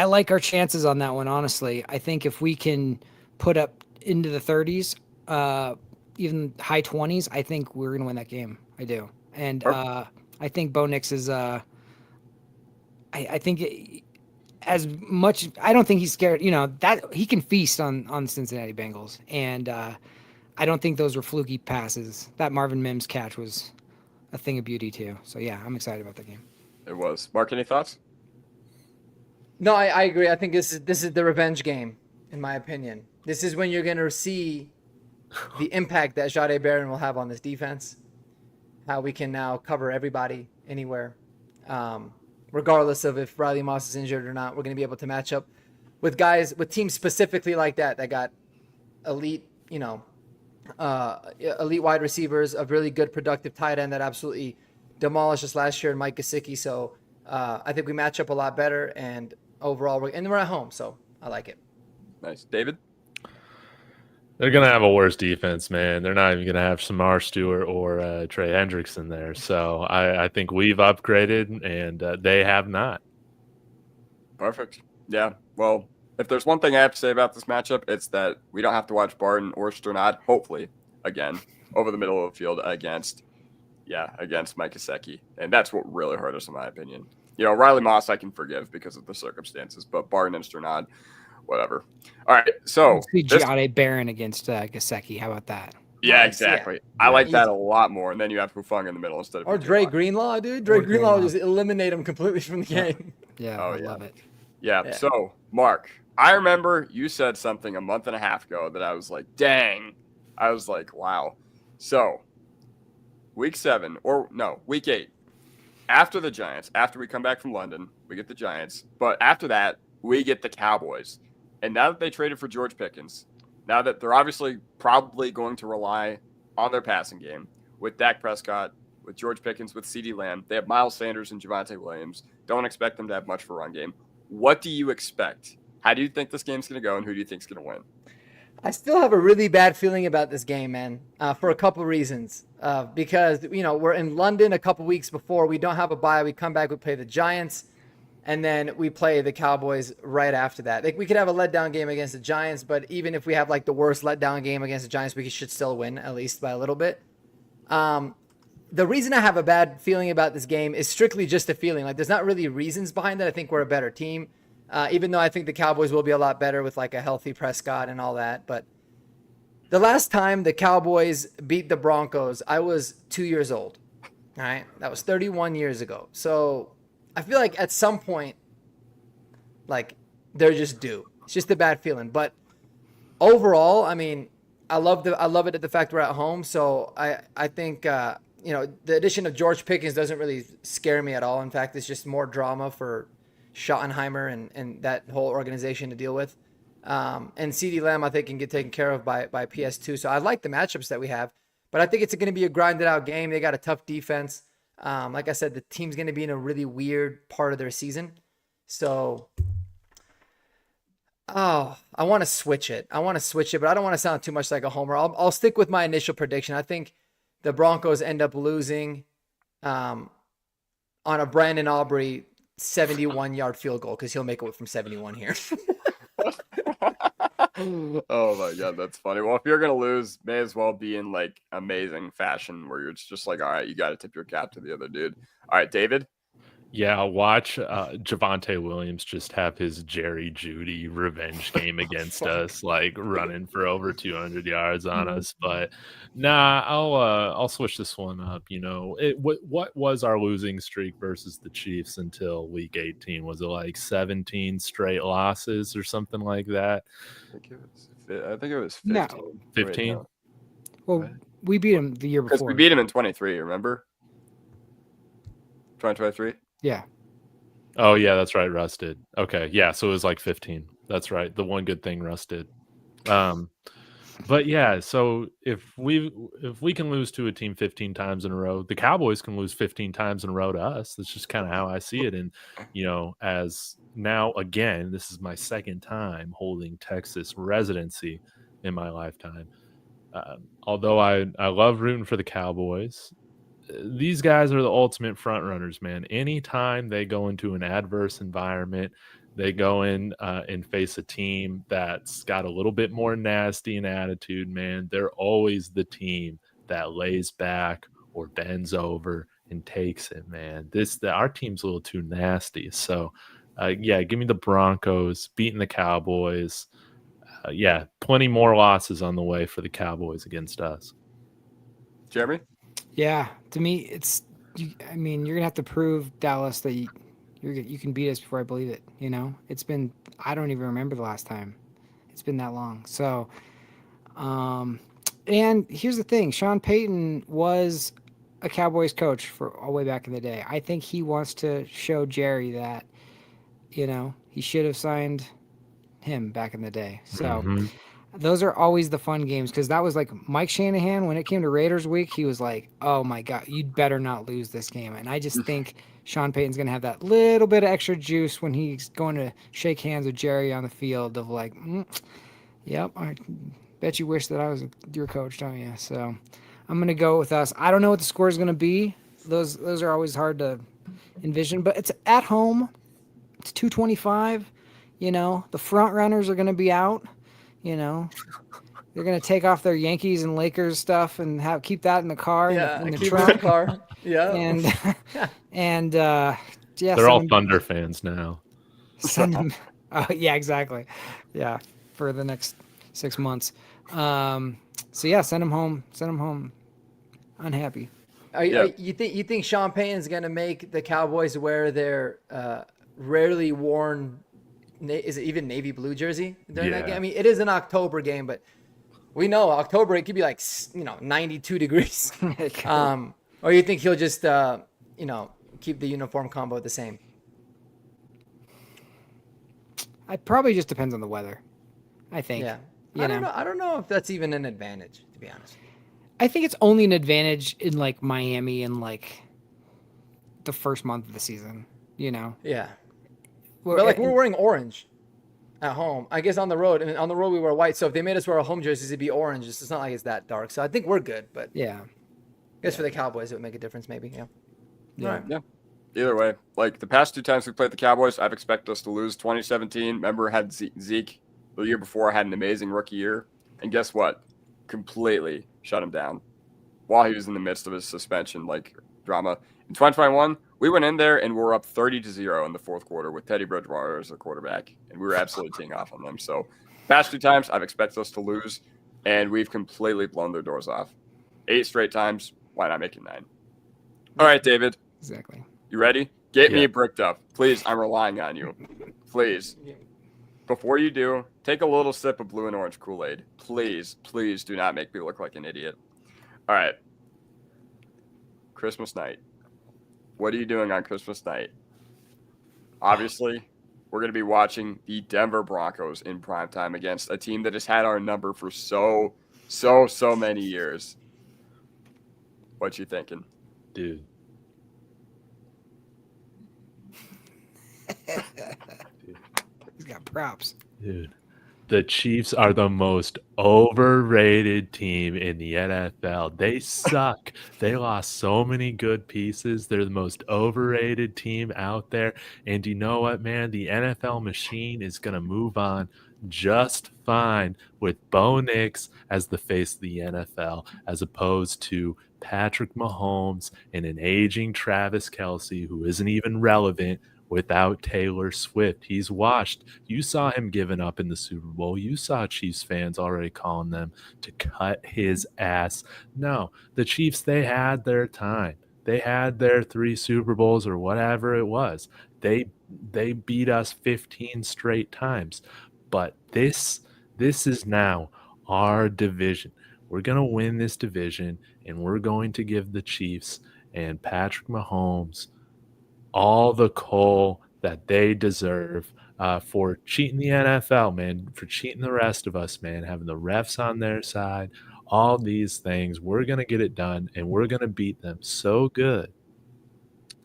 like our chances on that one, honestly. I think if we can put up into the 30s, even high 20s, I think we're gonna win that game. I do, and I think Bo Nix is. I think. As much, I don't think he's scared. You know that he can feast on Cincinnati Bengals, and I don't think those were fluky passes. That Marvin Mims catch was a thing of beauty too. So yeah, I'm excited about that game. It was. Mark, any thoughts? No, I agree. I think this is the revenge game, in my opinion. This is when you're going to see the impact that Jahdae Barron will have on this defense. How we can now cover everybody anywhere. Regardless of if Riley Moss is injured or not, we're going to be able to match up with guys, with teams specifically like that got elite, elite wide receivers, a really good productive tight end that absolutely demolished us last year in Mike Gesicki. So I think we match up a lot better, and overall, we're at home, so I like it. Nice. David? They're going to have a worse defense, man. They're not even going to have Samar Stewart or Trey Hendrickson there. So I think we've upgraded, and they have not. Perfect. Yeah. Well, if there's one thing I have to say about this matchup, it's that we don't have to watch Barton or Sternad, hopefully, again, over the middle of the field against Mike Gesicki. And that's what really hurt us, in my opinion. You know, Riley Moss I can forgive because of the circumstances, but Barton and Sternad, whatever. All right, so See Jahdae Barron against Gesicki. How about that? yeah, Nice, yeah. exactly. I like that a lot more. And then you have Hufung in the middle instead of Or Hufung. Dre Greenlaw, dude. Dre Or Greenlaw will Greenlaw. just eliminate him completely from the game. Yeah, Oh, I yeah. love it. Yeah. Yeah. So, Mark, I remember you said something a month and a half ago that I was like, dang. I was like, wow. So, week 8. After the Giants, after we come back from London, we get the Giants. But after that, we get the Cowboys. And now that they traded for George Pickens, now that they're obviously probably going to rely on their passing game with Dak Prescott, with George Pickens, with CeeDee Lamb, they have Miles Sanders and Javonte Williams. Don't expect them to have much for a run game. What do you expect? How do you think this game's going to go, and who do you think is going to win? I still have a really bad feeling about this game, man, for a couple of reasons. Because, we're in London a couple weeks before. We don't have a bye. We come back, we play the Giants, and then we play the Cowboys right after that. Like, we could have a letdown game against the Giants, but even if we have, like, the worst letdown game against the Giants, we should still win, at least by a little bit. The reason I have a bad feeling about this game is strictly just a feeling. Like, there's not really reasons behind it. I think we're a better team. Even though I think the Cowboys will be a lot better with like a healthy Prescott and all that. But the last time the Cowboys beat the Broncos, I was 2 years old. All right. That was 31 years ago. So I feel like at some point, like, they're just due. It's just a bad feeling. But overall, I mean, I love it at the fact we're at home. So I think, the addition of George Pickens doesn't really scare me at all. In fact, it's just more drama for Schottenheimer and that whole organization to deal with. And CeeDee Lamb, I think, can get taken care of by PS2. So I like the matchups that we have, but I think it's going to be a grinded out game. They got a tough defense. Like I said, the team's going to be in a really weird part of their season. So, I want to switch it. But I don't want to sound too much like a homer. I'll stick with my initial prediction. I think the Broncos end up losing on a Brandon Aubrey 71-yard field goal because he'll make it from 71 here. Oh my God, that's funny. Well, if you're gonna lose, may as well be in like amazing fashion where it's just like, all right, you got to tip your cap to the other dude. All right, David. Yeah, watch Javonte Williams just have his Jerry Jeudy revenge game against us, like running for over 200 yards on us. But nah, I'll switch this one up. What was our losing streak versus the Chiefs until week 18? Was it like 17 straight losses or something like that? I think it was 15. No. 15? Right. Well, we beat him the year Because before. we beat him in 23. Remember? 2023. Yeah. Oh yeah, that's right. Russ did. Okay, yeah. So it was like 15. That's right. The one good thing Russ did. But yeah. So if we can lose to a team 15 times in a row, the Cowboys can lose 15 times in a row to us. That's just kind of how I see it. And as now again, this is my second time holding Texas residency in my lifetime. Although I love rooting for the Cowboys. These guys are the ultimate front runners, man. Anytime they go into an adverse environment, they go in and face a team that's got a little bit more nasty in attitude, man. They're always the team that lays back or bends over and takes it, man. Our team's a little too nasty. So, give me the Broncos beating the Cowboys. Plenty more losses on the way for the Cowboys against us. Jeremy? Yeah, to me, you're gonna have to prove, Dallas, that you can beat us before I believe it. It's been, I don't even remember the last time. It's been that long. So, and here's the thing: Sean Payton was a Cowboys coach for all the way back in the day. I think he wants to show Jerry that, he should have signed him back in the day. So. Those are always the fun games because that was like Mike Shanahan when it came to Raiders week. He was like, "Oh my God, you'd better not lose this game." And I just think Sean Payton's gonna have that little bit of extra juice when he's going to shake hands with Jerry on the field of like, "Yep, I bet you wish that I was your coach, don't you?" So I'm gonna go with us. I don't know what the score is gonna be. Those are always hard to envision, but it's at home. It's 225. The front runners are gonna be out. They're gonna take off their Yankees and Lakers stuff and keep that in the car, in the trunk. Car. Yeah, and they're all Thunder fans now. Send them. Yeah, exactly. Yeah, for the next 6 months. Send them home. Send them home. Unhappy. You think Sean Payton's gonna make the Cowboys wear their rarely worn? Is it even navy blue jersey during that game? I mean, it is an October game, but we know October it could be like 92 degrees. Or you think he'll just keep the uniform combo the same? It probably just depends on the weather. I think. Yeah. I don't know if that's even an advantage, to be honest. I think it's only an advantage in like Miami and like the first month of the season. Yeah. But we're wearing orange. at home. I guess on the road, and on the road we wear white. So if they made us wear our home jerseys, it'd be orange. It's not like it's that dark. So I think we're good. But Yeah. I guess for the Cowboys, it would make a difference, maybe. Yeah. Yeah. All right. Yeah. Either way, like the past 2 times we played the Cowboys, I've expected us to lose. 2017, remember, I had Zeke. The year before, I had an amazing rookie year. And guess what? Completely shut him down while he was in the midst of his suspension, like drama. In 2021, we went in there and we were up 30-0 in the fourth quarter with Teddy Bridgewater as the quarterback. And we were absolutely teeing off on them. So past 2 times, I've expected us to lose. And we've completely blown their doors off. 8 straight times. Why not make it 9? All right, David. Exactly. You ready? Get me bricked up. Please, I'm relying on you. Please. Before you do, take a little sip of blue and orange Kool-Aid. Please, please do not make me look like an idiot. All right. Christmas night. What are you doing on Christmas night? Obviously, we're going to be watching the Denver Broncos in primetime against a team that has had our number for so many years. What you thinking? Dude. He's got props. Dude, the Chiefs are the most overrated team in the NFL. They suck. They lost so many good pieces. They're the most overrated team out there. And you know what, man? The NFL machine is going to move on just fine with Bo Nix as the face of the NFL, as opposed to Patrick Mahomes and an aging Travis Kelce who isn't even relevant without Taylor Swift. He's washed. You saw him giving up in the Super Bowl. You saw Chiefs fans already calling them to cut his ass. No, the Chiefs, they had their time. They had their 3 Super Bowls or whatever it was. They beat us 15 straight times. But this is now our division. We're going to win this division, and we're going to give the Chiefs and Patrick Mahomes all the coal that they deserve for cheating the NFL, man, for cheating the rest of us, man, having the refs on their side, all these things. We're going to get it done, and we're going to beat them so good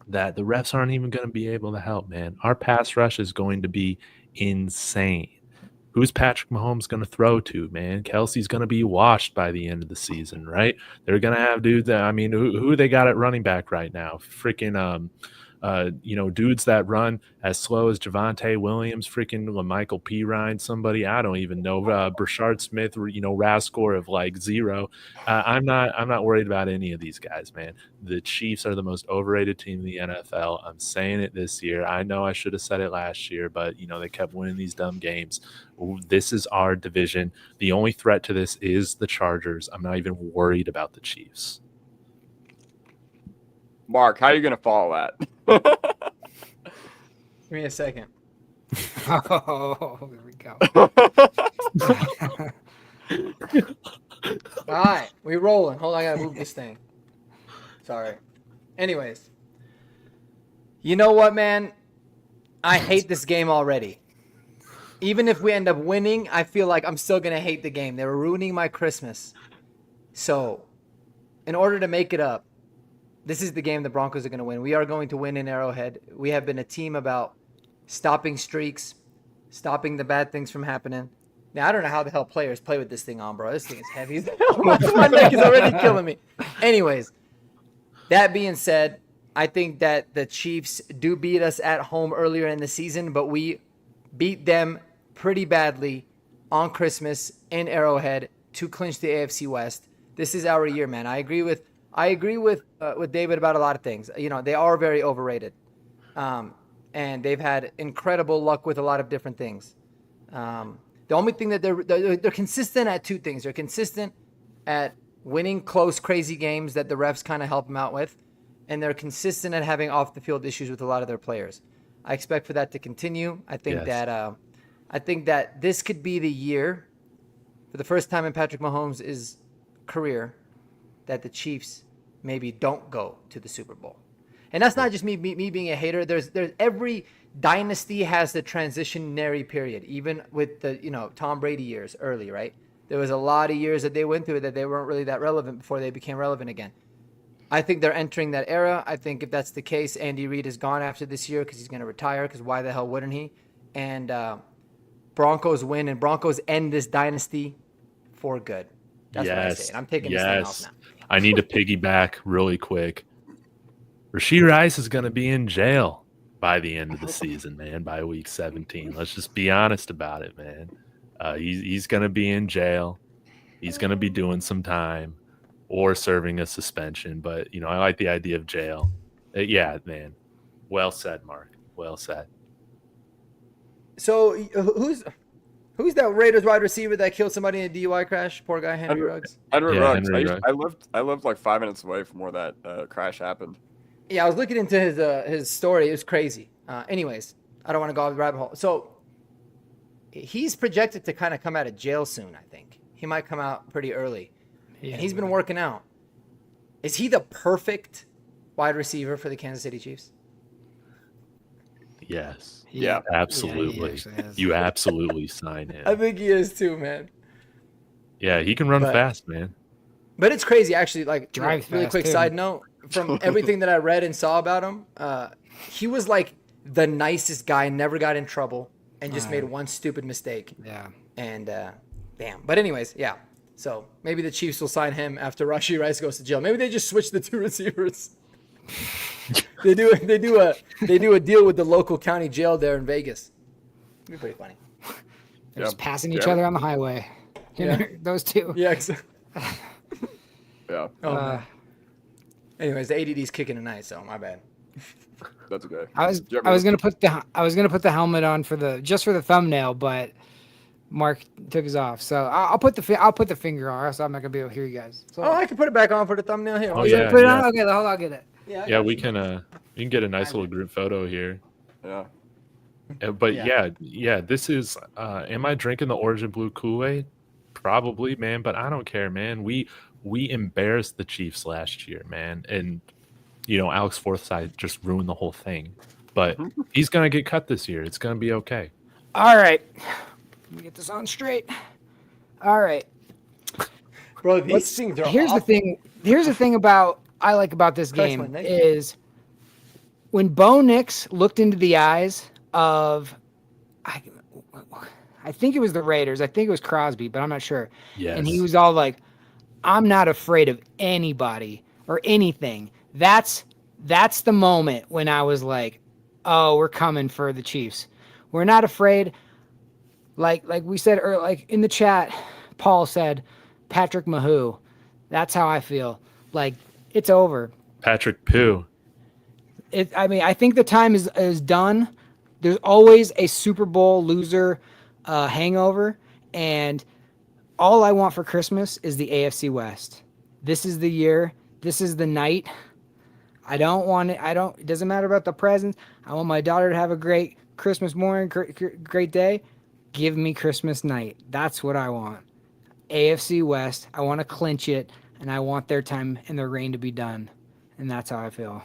that the refs aren't even going to be able to help, man. Our pass rush is going to be insane. Who's Patrick Mahomes going to throw to, man? Kelsey's going to be washed by the end of the season, right? They're going to have dudes that, I mean, who they got at running back right now? Freaking dudes that run as slow as Javonte Williams, freaking LaMichael Pirine, somebody I don't even know, Brashard Smith, RAS score of like 0. I'm not worried about any of these guys, man. The Chiefs are the most overrated team in the NFL. I'm saying it this year. I know I should have said it last year, but they kept winning these dumb games. This is our division. The only threat to this is the Chargers. I'm not even worried about the Chiefs. Mark, how are you going to follow that? Give me a second. Oh, here we go. All right, we rolling. Hold on, I gotta move this thing. Sorry. Anyways, you know what, man? I hate this game already. Even if we end up winning, I feel like I'm still gonna hate the game. They were ruining my Christmas. So, in order to make it up, this is the game the Broncos are going to win. We are going to win in Arrowhead. We have been a team about stopping streaks, stopping the bad things from happening. Now, I don't know how the hell players play with this thing on, bro. This thing is heavy. My neck is already killing me. Anyways, that being said, I think that the Chiefs do beat us at home earlier in the season, but we beat them pretty badly on Christmas in Arrowhead to clinch the AFC West. This is our year, man. I agree with David about a lot of things. They are very overrated, and they've had incredible luck with a lot of different things. The only thing that they're consistent at 2 things. They're consistent at winning close, crazy games that the refs kind of help them out with, and they're consistent at having off the field issues with a lot of their players. I expect for that to continue. I think that this could be the year, for the first time in Patrick Mahomes' career, that the Chiefs maybe don't go to the Super Bowl. And that's not just me being a hater. There's every dynasty has the transitionary period, even with the Tom Brady years early, right? There was a lot of years that they went through that they weren't really that relevant before they became relevant again. I think they're entering that era. I think if that's the case, Andy Reid is gone after this year because he's going to retire, because why the hell wouldn't he? And Broncos win and Broncos end this dynasty for good. That's what I say. Yes. And I'm taking this thing off Yes. now. I need to piggyback really quick. Rasheed Rice is going to be in jail by the end of the season, man, by week 17. Let's just be honest about it, man. He's going to be in jail. He's going to be doing some time or serving a suspension. But, I like the idea of jail. Yeah, man. Well said, Mark. Well said. So who's that Raiders wide receiver that killed somebody in a DUI crash? Poor guy, Henry Ruggs. Henry Ruggs. Henry Ruggs. I lived like 5 minutes away from where that crash happened. Yeah, I was looking into his story. It was crazy. Anyways, I don't want to go off the rabbit hole. So he's projected to kind of come out of jail soon, I think. He might come out pretty early. Yeah, and he's been working out. Is he the perfect wide receiver for the Kansas City Chiefs? Yes. Yeah. Absolutely. Yeah, You absolutely sign I him. think he is too, man. Yeah, he can run But- fast, man. But it's crazy, actually. Like, Drives really fast, quick too. side note from everything that I read and saw about him, he was like the nicest guy, never got in trouble, and just made one stupid mistake. Yeah. And damn. But anyways, yeah. So maybe the Chiefs will sign him after Rashee Rice goes to jail. Maybe they just switch the two receivers. they do a deal with the local county jail there in Vegas. It'd be pretty funny. They're just Yeah. passing each Yeah. other on the highway. Yeah. Those two. Yeah. Exactly. Yeah, Oh, man. Anyways, the ADD's kicking tonight, so my bad. that's okay. I was Did you ever- I was gonna put the helmet on for the thumbnail, but Mark took his off. So I'll put the finger on, or else I'm not gonna be able to hear you guys. So Oh, I can put it back on for the thumbnail here. Oh, you yeah. put it on. Okay, hold on, I'll get it. I Yeah, got we you. can get a nice little group photo here. Yeah. But Yeah. yeah, this is am I drinking the Origin Blue Kool-Aid? Probably, man, but I don't care, man. We embarrassed the Chiefs last year, man. And Alex Forsythe just ruined the whole thing. But he's gonna get cut this year. It's gonna be okay. All right, let me get this on straight. All right. Bro, these things are Here's the awful. thing. Here's the thing I like about this Christ, my game neck. is when Bo Nix looked into the eyes of, I think it was the Raiders. I think it was Crosby, but I'm not sure. Yes. And he was all like, "I'm not afraid of anybody or anything." That's the moment when I was like, "Oh, we're coming for the Chiefs. We're not afraid." Like we said earlier, like in the chat, Paul said, Patrick Mahou. That's how I feel. Like it's over. Patrick Pugh. I think the time is done. There's always a Super Bowl loser hangover, and all I want for Christmas is the AFC West. This is the year. This is the night. I don't want it. It doesn't matter about the presents. I want my daughter to have a great Christmas morning, great day. Give me Christmas night. That's what I want. AFC West. I want to clinch it, and I want their time and their reign to be done. And that's how I feel.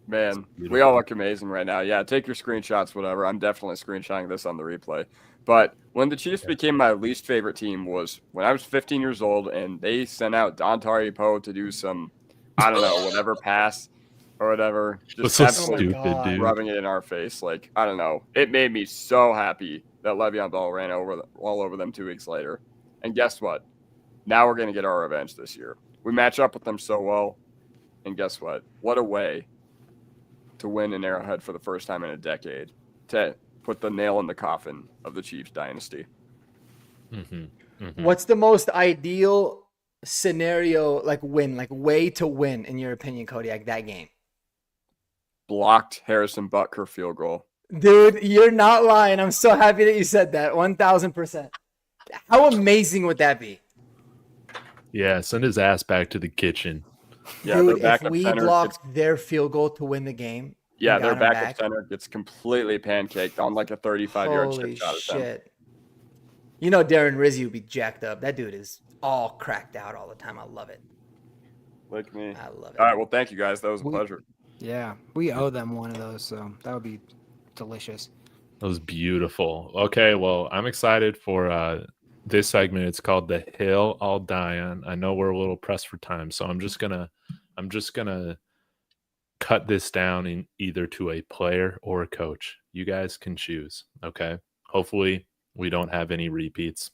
Man, we all look amazing right now. Yeah, take your screenshots, whatever. I'm definitely screenshotting this on the replay. But when the Chiefs became my least favorite team was when I was 15 years old and they sent out Dontari Poe to do some, I don't know, whatever pass or whatever. That's Just so absolutely stupid, dude. rubbing it in our face. Like, I don't know. It made me so happy that Le'Veon Bell ran all over them 2 weeks later. And guess what? Now we're going to get our revenge this year. We match up with them so well. And guess what? What a way to win in Arrowhead for the first time in a decade, to put the nail in the coffin of the Chiefs dynasty. What's the most ideal scenario, like way to win, in your opinion, Kodiak, that game? Blocked Harrison Butker field goal. Dude, you're not lying. I'm so happy that you said that. 1,000%. How amazing would that be? Yeah, send his ass back to the kitchen. Yeah, Dude, their if backup we center blocked their field goal to win the game. Yeah, and their got him backup back, center gets completely pancaked on like a 35-yard holy chip shot at them. shit. You know Darren Rizzi would be jacked up. That dude is all cracked out all the time. I love it. Like me. I love it. All right, well, thank you guys. That was a pleasure. Yeah, we owe them one of those, so that would be delicious. That was beautiful. Okay, well, I'm excited for this segment. It's called The Hill I'll Die On. I know we're a little pressed for time, so I'm just gonna cut this down in either to a player or a coach. You guys can choose. Okay, Hopefully we don't have any repeats.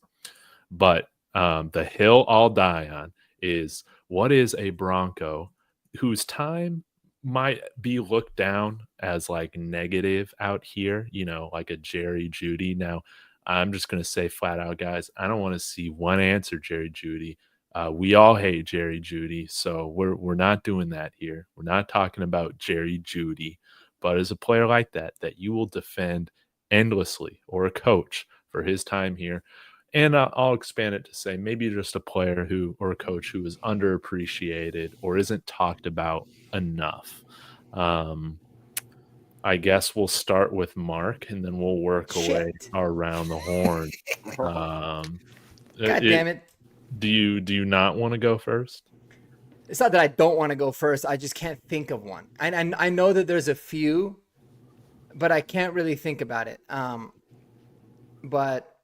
But the hill I'll die on is, what is a Bronco whose time might be looked down as like negative out here, like a Jerry Jeudy. Now, I'm just going to say flat out, guys, I don't want to see one answer, Jerry Jeudy. We all hate Jerry Jeudy, so we're not doing that here. We're not talking about Jerry Jeudy, but as a player like that you will defend endlessly, or a coach for his time here. And I'll expand it to say maybe just a player or a coach who is underappreciated or isn't talked about enough. I guess we'll start with Mark, and then we'll work away around the horn. God damn it. Do you not want to go first? It's not that I don't want to go first. I just can't think of one. I know that there's a few, but I can't really think about it. But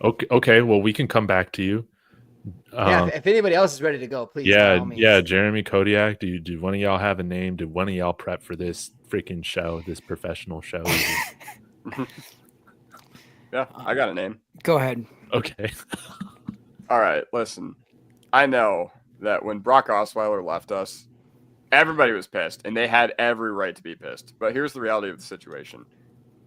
okay. Well, we can come back to you. Yeah, if anybody else is ready to go, please. Yeah. Jeremy, Kodiak, do one of y'all have a name? Did one of y'all prep for this freaking show, this professional show? Yeah, I got a name. Go ahead. Okay. All right, listen. I know that when Brock Osweiler left us, everybody was pissed, and they had every right to be pissed. But here's the reality of the situation.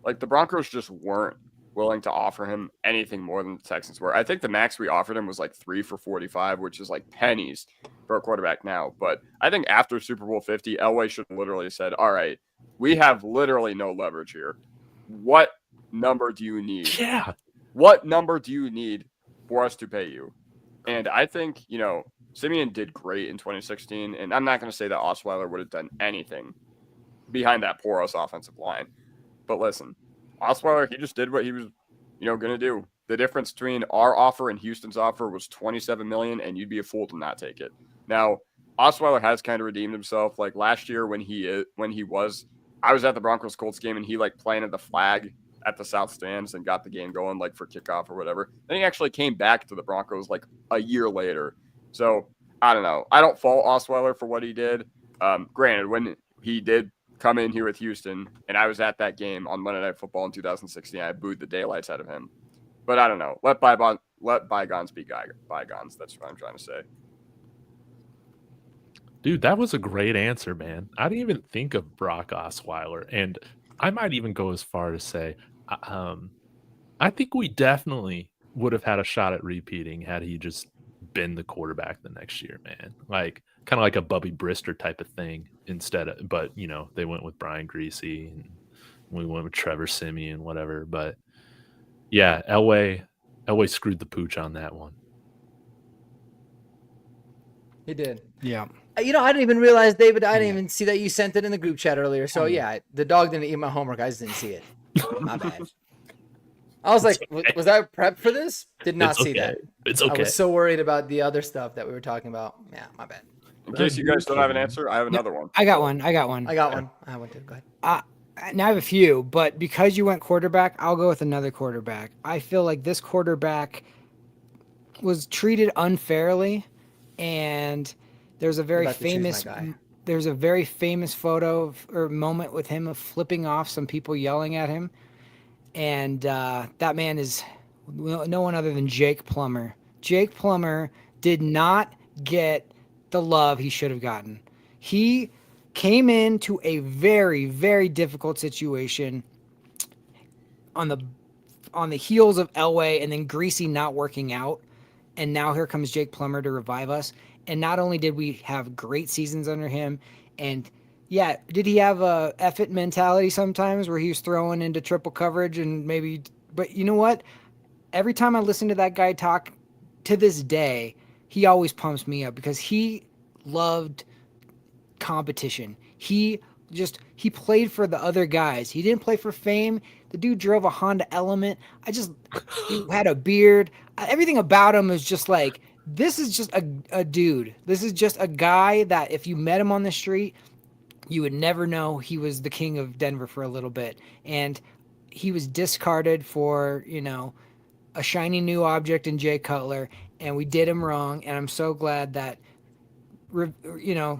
Like, the Broncos just weren't willing to offer him anything more than the Texans were. I think the max we offered him was like 3 for $45, which is like pennies for a quarterback now. But I think after Super Bowl 50, Elway should have literally said, all right, we have literally no leverage here. What number do you need? Yeah. What number do you need for us to pay you? And I think, Simeon did great in 2016, and I'm not going to say that Osweiler would have done anything behind that porous offensive line. But listen, Osweiler, he just did what he was, going to do. The difference between our offer and Houston's offer was $27 million, and you'd be a fool to not take it. Now, Osweiler has kind of redeemed himself. Like last year I was at the Broncos Colts game, and he planted the flag at the South Stands and got the game going for kickoff or whatever. Then he actually came back to the Broncos a year later. So I don't know. I don't fault Osweiler for what he did. Granted, when he did come in here with Houston, and I was at that game on Monday Night Football in 2016, I booed the daylights out of him. But I don't know. Let bygones be bygones. That's what I'm trying to say. Dude, that was a great answer, man. I didn't even think of Brock Osweiler, and I might even go as far to say, I think we definitely would have had a shot at repeating had he just been the quarterback the next year, man. Kind of like a Bubby Brister type of thing instead of, but they went with Brian Greasy and we went with Trevor Siemian, whatever. But yeah, Elway screwed the pooch on that one. He did. Yeah. I didn't even realize, David, I didn't even see that you sent it in the group chat earlier. So yeah, the dog didn't eat my homework. I just didn't see it. My bad. I was was I prepped for this? Did not see that. It's okay. I was so worried about the other stuff that we were talking about. Yeah, my bad. In case you guys don't have an answer, I have another one. I got one. I got one. I went to. Go ahead. Now I have a few, but because you went quarterback, I'll go with another quarterback. I feel like this quarterback was treated unfairly, and there's a very famous photo or moment with him of flipping off some people yelling at him, and that man is no one other than Jake Plummer. Jake Plummer did not get the love he should have gotten. He came into a very, very difficult situation on the heels of Elway and then Greasy not working out. And now here comes Jake Plummer to revive us. And not only did we have great seasons under him, and yeah, did he have a F-it mentality sometimes where he was throwing into triple coverage and maybe, but you know what? Every time I listen to that guy talk to this day, he always pumps me up because he loved competition. He played for the other guys. He didn't play for fame. The dude drove a Honda Element. He had a beard. Everything about him was just this is just a dude. This is just a guy that if you met him on the street, you would never know he was the king of Denver for a little bit. And he was discarded for, a shiny new object in Jay Cutler, and we did him wrong. And I'm so glad that,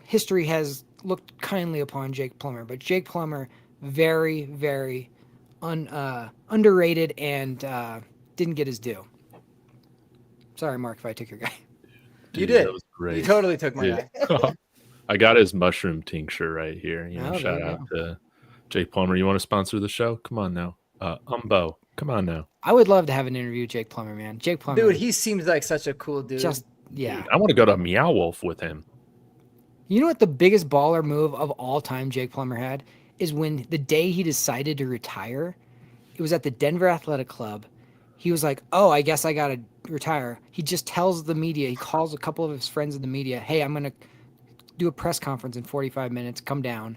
history has looked kindly upon Jake Plummer. But Jake Plummer, very, very underrated and didn't get his due. Sorry, Mark, if I took your guy. You Dude, did. that was great. You totally took my Dude. guy. I got his mushroom tincture right here. Oh, there Shout you out to Jake Plummer. You want to sponsor the show? Come on now. Umbo, come on now. I would love to have an interview with Jake Plummer, man. Jake Plummer. Dude, he seems like such a cool dude. just, yeah. Dude, I want to go to Meow Wolf with him. You know what the biggest baller move of all time Jake Plummer had is when the day he decided to retire, it was at the Denver Athletic Club. He was like, oh, I guess I got to retire. He just tells the media, he calls a couple of his friends in the media, hey, I'm going to do a press conference in 45 minutes, come down.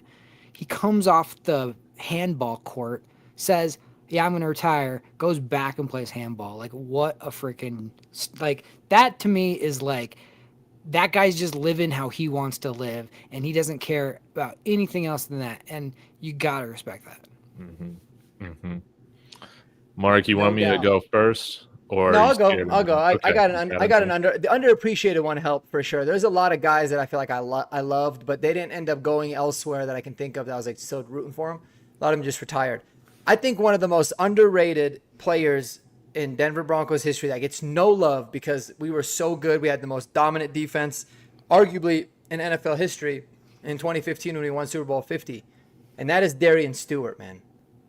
He comes off the handball court, says, yeah, I'm going to retire, goes back and plays handball. Like, what a freaking, like, that to me is like, that guy's just living how he wants to live, and he doesn't care about anything else than that. And you got to respect that. Mm-hmm. Mm-hmm. Mark, you No want me to doubt. go first? Or No, are you I'll go. scared of I'll me? go. I Okay, got you the underappreciated one help for sure. There's a lot of guys that I feel like I loved, but they didn't end up going elsewhere that I can think of that I was like still rooting for them. A lot of them just retired. I think one of the most underrated players in Denver Broncos history that gets no love because we were so good. We had the most dominant defense, arguably in NFL history, in 2015 when we won Super Bowl 50, and that is Darian Stewart, man.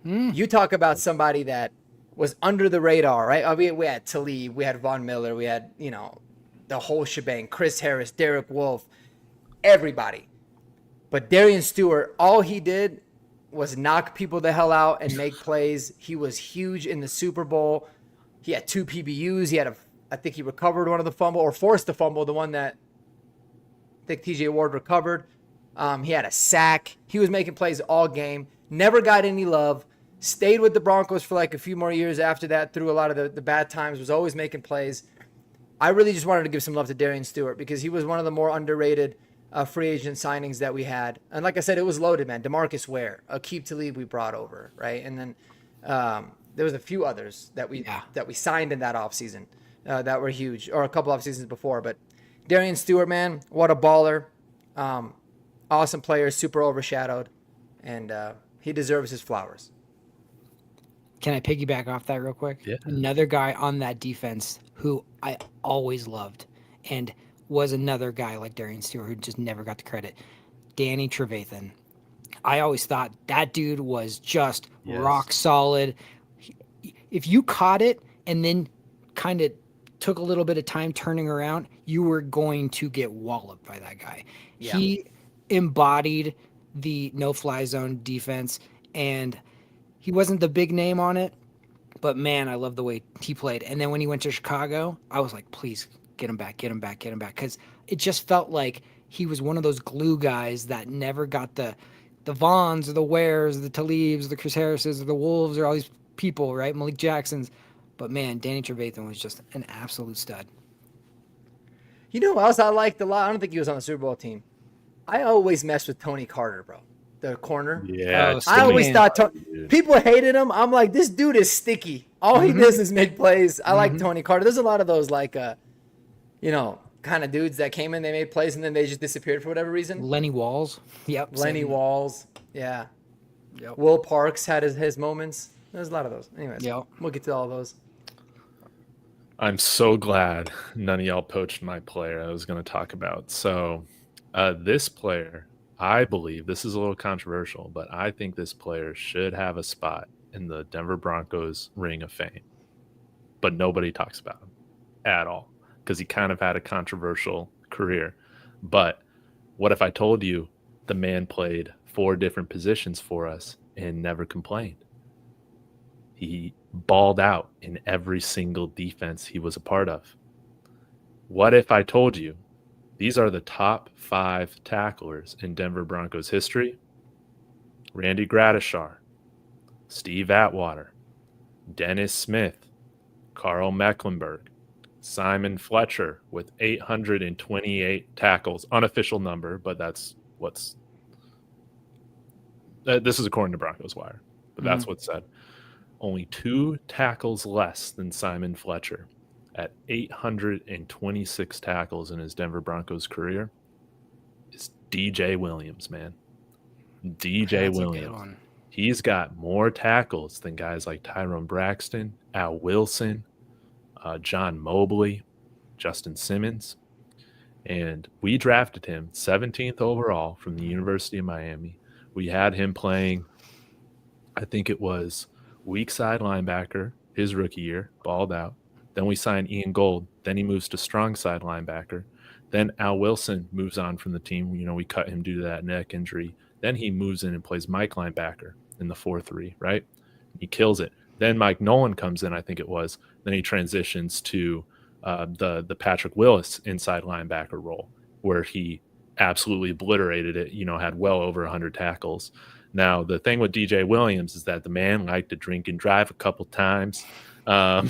You talk about somebody that was under the radar, right? We had Talib, we had Von Miller, we had, the whole shebang, Chris Harris, Derek Wolfe, everybody. But Darian Stewart, all he did was knock people the hell out and make plays. He was huge in the Super Bowl. He had 2 PBUs. I think he recovered one of the fumble or forced the fumble, the one that I think TJ Ward recovered. He had a sack. He was making plays all game. Never got any love. Stayed with the Broncos for like a few more years after that through a lot of the bad times. Was always making plays. I really just wanted to give some love to Darian Stewart because he was one of the more underrated free agent signings that we had. And like I said, it was loaded, man. DeMarcus Ware, Aqib Talib we brought over, right? And then there was a few others that we signed in that offseason that were huge, or a couple off seasons before. But Darian Stewart, man, what a baller. Awesome player, super overshadowed. And he deserves his flowers. Can I piggyback off that real quick? Yeah. Another guy on that defense who I always loved and was another guy like Darian Stewart who just never got the credit. Danny Trevathan. I always thought that dude was just rock solid. If you caught it and then kind of took a little bit of time turning around, you were going to get walloped by that guy. Yeah. He embodied the no-fly zone defense, and he wasn't the big name on it, but man, I love the way he played. And then when he went to Chicago, I was like, please get him back. Because it just felt like he was one of those glue guys that never got the Vaughns or the Wares, the Talibs, the Chris Harrises, or the Wolves, or all these people, right? Malik Jacksons. But man, Danny Trevathan was just an absolute stud. You know who else I liked a lot? I don't think he was on the Super Bowl team. I always messed with Tony Carter, bro. The corner. Yeah. I always thought people hated him. I'm like, this dude is sticky. All he does is make plays. I like Tony Carter. There's a lot of those like, kind of dudes that came in, they made plays, and then they just disappeared for whatever reason. Lenny Walls. Yep. Lenny Walls. Yeah. Yep. Will Parks had his moments. There's a lot of those. Anyways, we'll get to all those. I'm so glad none of y'all poached my player I was going to talk about. So this player, I believe, this is a little controversial, but I think this player should have a spot in the Denver Broncos Ring of Fame. But nobody talks about him at all because he kind of had a controversial career. But what if I told you the man played 4 different positions for us and never complained? He balled out in every single defense he was a part of. What if I told you these are the top 5 tacklers in Denver Broncos history? Randy Gradishar, Steve Atwater, Dennis Smith, Carl Mecklenburg, Simon Fletcher with 828 tackles. Unofficial number, but that's what's... this is according to Broncos Wire, but that's what's said. Only 2 tackles less than Simon Fletcher at 826 tackles in his Denver Broncos career is DJ Williams, man. DJ Williams. He's got more tackles than guys like Tyrone Braxton, Al Wilson, John Mobley, Justin Simmons. And we drafted him 17th overall from the University of Miami. We had him playing, I think it was weak side linebacker his rookie year, balled out. Then we signed Ian Gold. Then he moves to strong side linebacker. Then Al Wilson moves on from the team. We cut him due to that neck injury. Then he moves in and plays Mike linebacker in the 4-3, right? He kills it. Then Mike Nolan comes in, I think it was. Then he transitions to the Patrick Willis inside linebacker role, where he absolutely obliterated it, had well over 100 tackles. Now, the thing with DJ Williams is that the man liked to drink and drive a couple times. And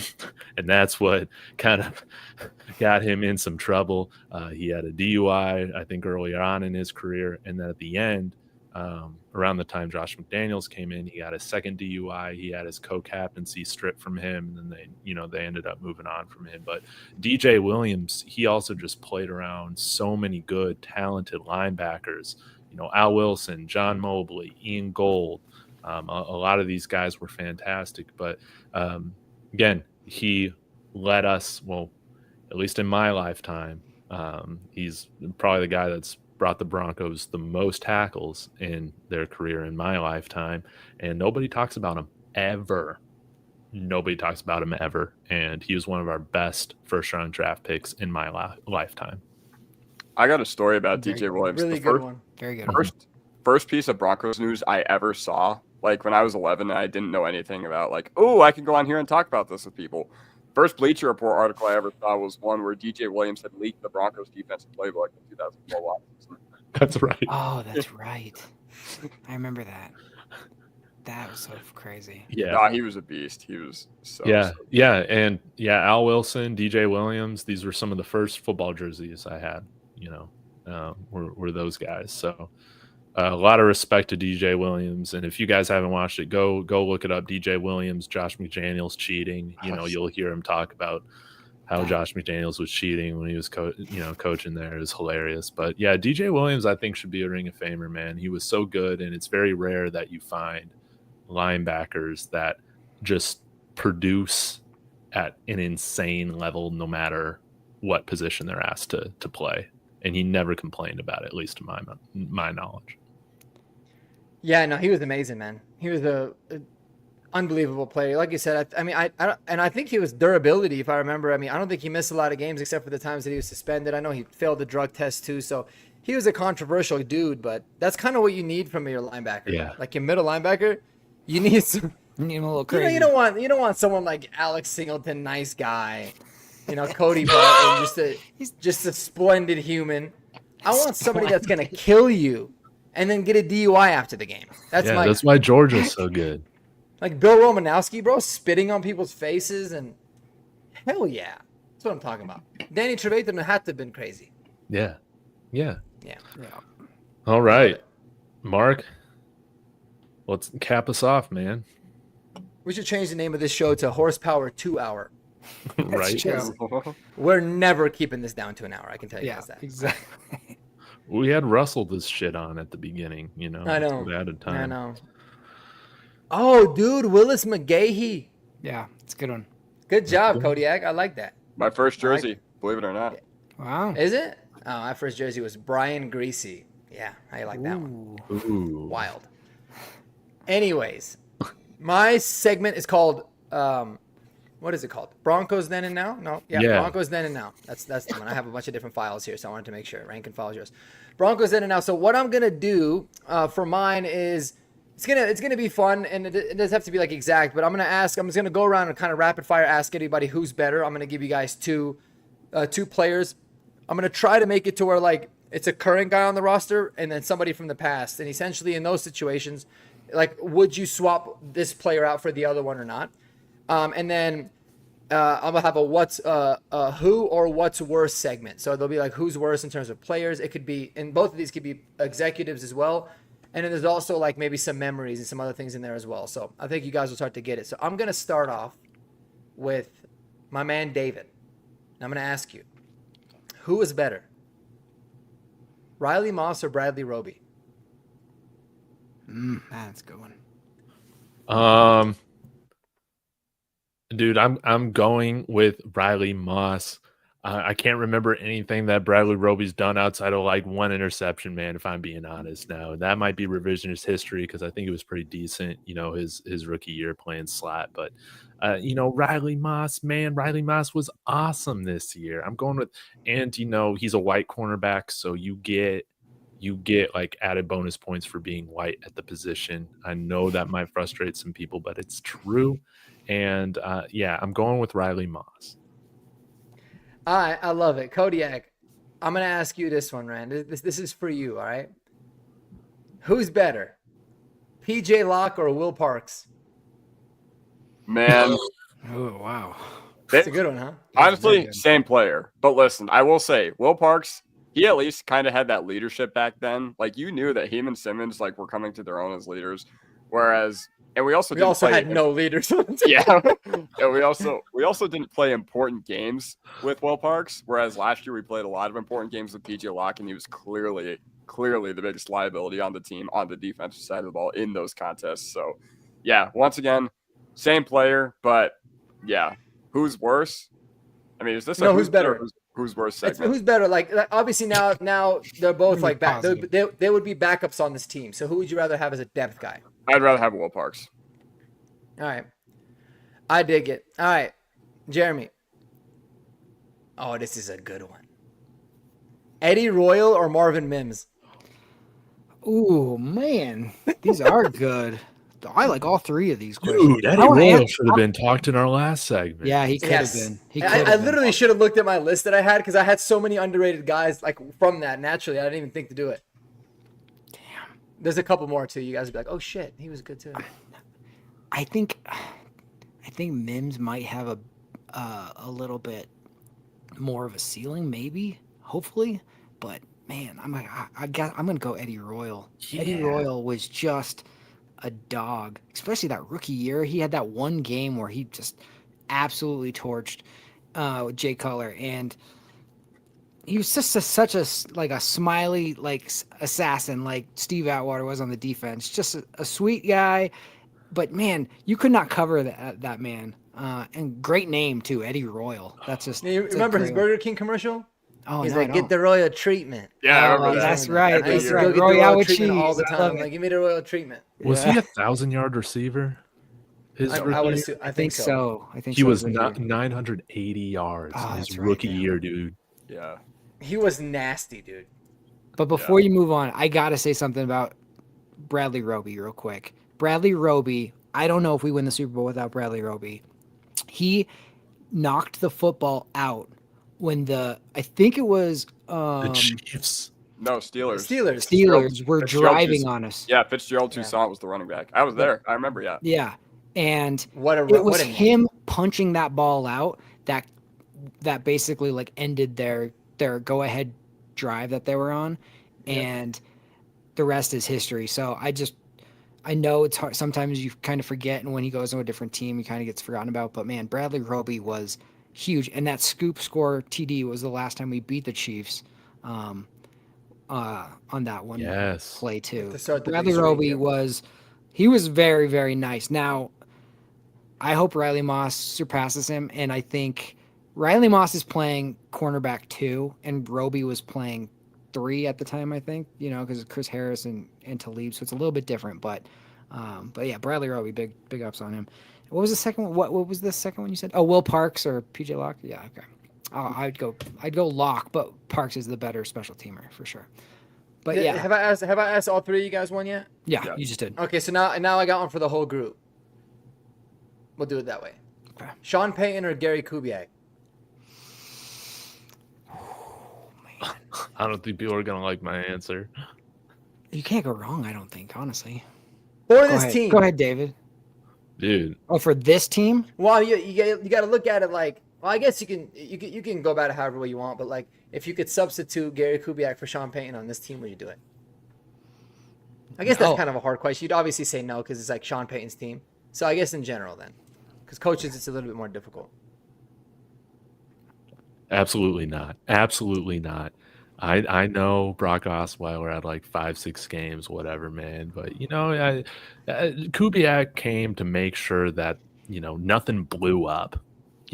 that's what kind of got him in some trouble. He had a DUI, I think, earlier on in his career. And then at the end, around the time Josh McDaniels came in, he got his second DUI. He had his co-captaincy stripped from him. And then they ended up moving on from him. But DJ Williams, he also just played around so many good, talented linebackers. Al Wilson, John Mobley, Ian Gold. A lot of these guys were fantastic. But again, he led us, well, at least in my lifetime, he's probably the guy that's brought the Broncos the most tackles in their career in my lifetime. And nobody talks about him ever. Nobody talks about him ever. And he was one of our best first-round draft picks in my lifetime. I got a story about DJ Williams. Really good one. Very good. First piece of Broncos news I ever saw, like when I was 11 and I didn't know anything about, like, oh, I can go on here and talk about this with people. First Bleacher Report article I ever saw was one where DJ Williams had leaked the Broncos defensive playbook in 2012. That's right. Oh, that's right. I remember that. That was so crazy. Yeah. Nah, he was a beast. He was so And Al Wilson, DJ Williams, these were some of the first football jerseys I had, were those guys. So a lot of respect to DJ Williams. And if you guys haven't watched it, go look it up. DJ Williams, Josh McDaniels cheating. You'll hear him talk about how Josh McDaniels was cheating when he was coaching there. It was hilarious. But yeah, DJ Williams, I think, should be a Ring of Famer, man. He was so good, and it's very rare that you find linebackers that just produce at an insane level no matter what position they're asked to play. And he never complained about it, at least to my knowledge. Yeah, no, he was amazing, man. He was a unbelievable player. Like you said, I think he was durability, if I remember. I don't think he missed a lot of games except for the times that he was suspended. I know he failed the drug test too, so he was a controversial dude, but that's kind of what you need from your linebacker. Yeah. Like your middle linebacker, you need some. You need him a little crazy. You don't want someone like Alex Singleton, nice guy. Cody Barton, just a splendid human. I want somebody that's gonna kill you, and then get a DUI after the game. That's why Georgia's so good. Like Bill Romanowski, bro, spitting on people's faces, and hell yeah, that's what I'm talking about. Danny Trevathan had to have been crazy. Yeah. Yeah. All right, Mark, let's cap us off, man. We should change the name of this show to Horsepower 2 Hour. Right. We're never keeping this down to an hour. I can tell you guys that. Exactly. We had Russell this shit on at the beginning, I know. We added time. I know. Oh, dude, Willis McGahee. Yeah, it's a good one. Good job, Kodiak. I like that. My first jersey, believe it or not. Wow. Is it? Oh, my first jersey was Brian Greasy. Yeah, how you like that one? Ooh. Wild. Anyways, my segment is called what is it called? Broncos Then and Now? No. Yeah. Broncos Then and Now. That's the one. I have a bunch of different files here, so I wanted to make sure. Rank and file yours. Broncos Then and Now. So what I'm gonna do for mine is it's gonna be fun, and it doesn't have to be like exact, but I'm just gonna go around and kind of rapid fire ask anybody who's better. I'm gonna give you guys two players. I'm gonna try to make it to where like it's a current guy on the roster and then somebody from the past, and essentially in those situations, like would you swap this player out for the other one or not? And then I'm gonna have a what's who or what's worse segment. So there'll be like who's worse in terms of players. It could be, and both of these could be executives as well. And then there's also like maybe some memories and some other things in there as well. So I think you guys will start to get it. So I'm gonna start off with my man David. And I'm gonna ask you, who is better, Riley Moss or Bradley Roby? That's a good one. Dude, I'm going with Riley Moss. I can't remember anything that Bradley Roby's done outside of like one interception, man, if I'm being honest now. That might be revisionist history because I think it was pretty decent, his rookie year playing slot. But, Riley Moss, man, Riley Moss was awesome this year. I'm going with, and, he's a white cornerback, so you get like added bonus points for being white at the position. I know that might frustrate some people, but it's true. And, I'm going with Riley Moss. All right, I love it. Kodiak, I'm going to ask you this one, Rand. This is for you, all right? Who's better, PJ Locke or Will Parks? Man. Oh, wow. That's a good one, huh? Honestly, same player. But listen, I will say, Will Parks, he at least kind of had that leadership back then. Like, you knew that him and Simmons, like, were coming to their own as leaders. Whereas, and we also had no leaders. Yeah. And we also didn't play important games with Will Parks. Whereas last year we played a lot of important games with PJ Locke, and he was clearly the biggest liability on the team on the defensive side of the ball in those contests. So, yeah, once again, same player, but yeah, who's worse? I mean, is this who's better? Who's worse segment? Who's better? Like obviously now they're both like back. They would be backups on this team. So who would you rather have as a depth guy? I'd rather have Will Parks. All right. I dig it. All right. Jeremy. Oh, this is a good one. Eddie Royal or Marvin Mims? Ooh, man. These are good. I like all three of these questions. Dude, Eddie Royal should have been talked in our last segment. Yeah, he could have been. I literally should have looked at my list that I had because I had so many underrated guys like from that. Naturally, I didn't even think to do it. Damn. There's a couple more too. You guys would be like, oh shit, he was good too. I think Mims might have a little bit more of a ceiling, maybe, hopefully. But man, I'm gonna go Eddie Royal. Yeah. Eddie Royal was just a dog, especially that rookie year. He had that one game where he just absolutely torched Jay Cutler, and he was just such a smiley assassin like Steve Atwater was on the defense. Just a sweet guy, but man, you could not cover that man. And great name too, Eddie Royal. That's just. You remember his Burger King commercial? Oh, he's like, get the royal treatment. Yeah, I remember that. That's right. I used to That's go right. get the royal treatment all the time. Like, like, give me the royal treatment. Was he a 1,000-yard receiver? I would assume. I think so. I think he so. was 980 yards in his rookie year, dude. Yeah. He was nasty, dude. But before you move on, I got to say something about Bradley Roby real quick. Bradley Roby, I don't know if we win the Super Bowl without Bradley Roby. He knocked the football out when I think it was the Chiefs. No, Steelers. Steelers were driving on us. Yeah, Fitzgerald Toussaint was the running back. I was there. I remember, yeah. Yeah. And it was him punching that ball out that basically like ended their go-ahead drive that they were on, and the rest is history. So I know it's hard. Sometimes you kind of forget, and when he goes to a different team, he kind of gets forgotten about. But man, Bradley Roby was huge, and that scoop score TD was the last time we beat the Chiefs on that one play too. Bradley Roby was very, very nice. Now, I hope Riley Moss surpasses him, and I think Riley Moss is playing cornerback 2, and Roby was playing 3 at the time, I think, because of Chris Harris and Talib, so it's a little bit different. But yeah, Bradley Roby, big ups on him. What was the second one? What was the second one you said? Oh, Will Parks or PJ Locke? Yeah, okay. I'd go Locke, but Parks is the better special teamer for sure. But yeah, have I asked all three of you guys one yet? Yeah, you just did. Okay, so now I got one for the whole group. We'll do it that way. Okay. Sean Payton or Gary Kubiak? I don't think people are gonna like my answer. You can't go wrong, I don't think, honestly. For this team. Go ahead, David. Dude. Oh, for this team? Well, you got to look at it like. Well, I guess you can go about it however way you want, but like if you could substitute Gary Kubiak for Sean Payton on this team, would you do it? I guess that's kind of a hard question. You'd obviously say no because it's like Sean Payton's team. So I guess in general then, because coaches it's a little bit more difficult. Absolutely not. Absolutely not. I know Brock Osweiler had like 5-6 games, whatever, man. But Kubiak came to make sure that nothing blew up,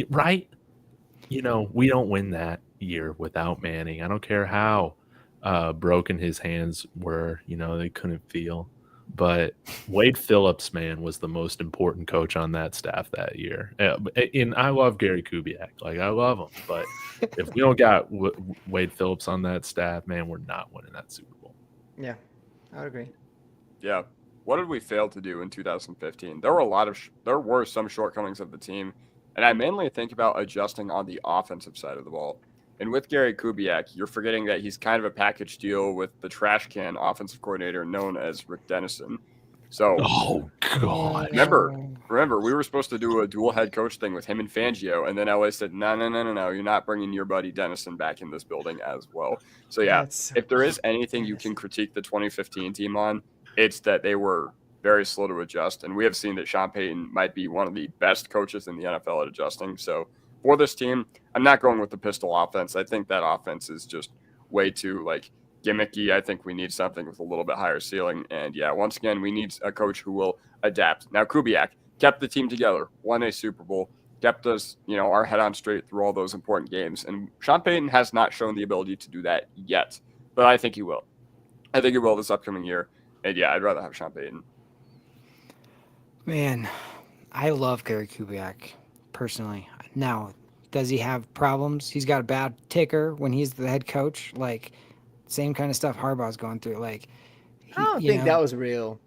right? We don't win that year without Manning. I don't care how broken his hands were. They couldn't feel. But Wade Phillips, man, was the most important coach on that staff that year. And I love Gary Kubiak. Like, I love him. But if we don't got Wade Phillips on that staff, man, we're not winning that Super Bowl. Yeah, I would agree. Yeah. What did we fail to do in 2015? There were some shortcomings of the team, and I mainly think about adjusting on the offensive side of the ball. And with Gary Kubiak, you're forgetting that he's kind of a package deal with the trash can offensive coordinator known as Rick Dennison. So, oh God, remember, we were supposed to do a dual head coach thing with him and Fangio, and then LA said, no, you're not bringing your buddy Dennison back in this building as well. So yeah, if there is anything you can critique the 2015 team on, it's that they were very slow to adjust, and we have seen that Sean Payton might be one of the best coaches in the NFL at adjusting. So for this team, I'm not going with the pistol offense. I think that offense is just way too gimmicky. I think we need something with a little bit higher ceiling. And yeah, once again, we need a coach who will adapt. Now, Kubiak kept the team together, won a Super Bowl, kept us, our head on straight through all those important games. And Sean Payton has not shown the ability to do that yet, but I think he will. I think he will this upcoming year. And yeah, I'd rather have Sean Payton. Man, I love Gary Kubiak personally. Now, does he have problems? He's got a bad ticker when he's the head coach. Same kind of stuff Harbaugh's going through. I don't think that was real.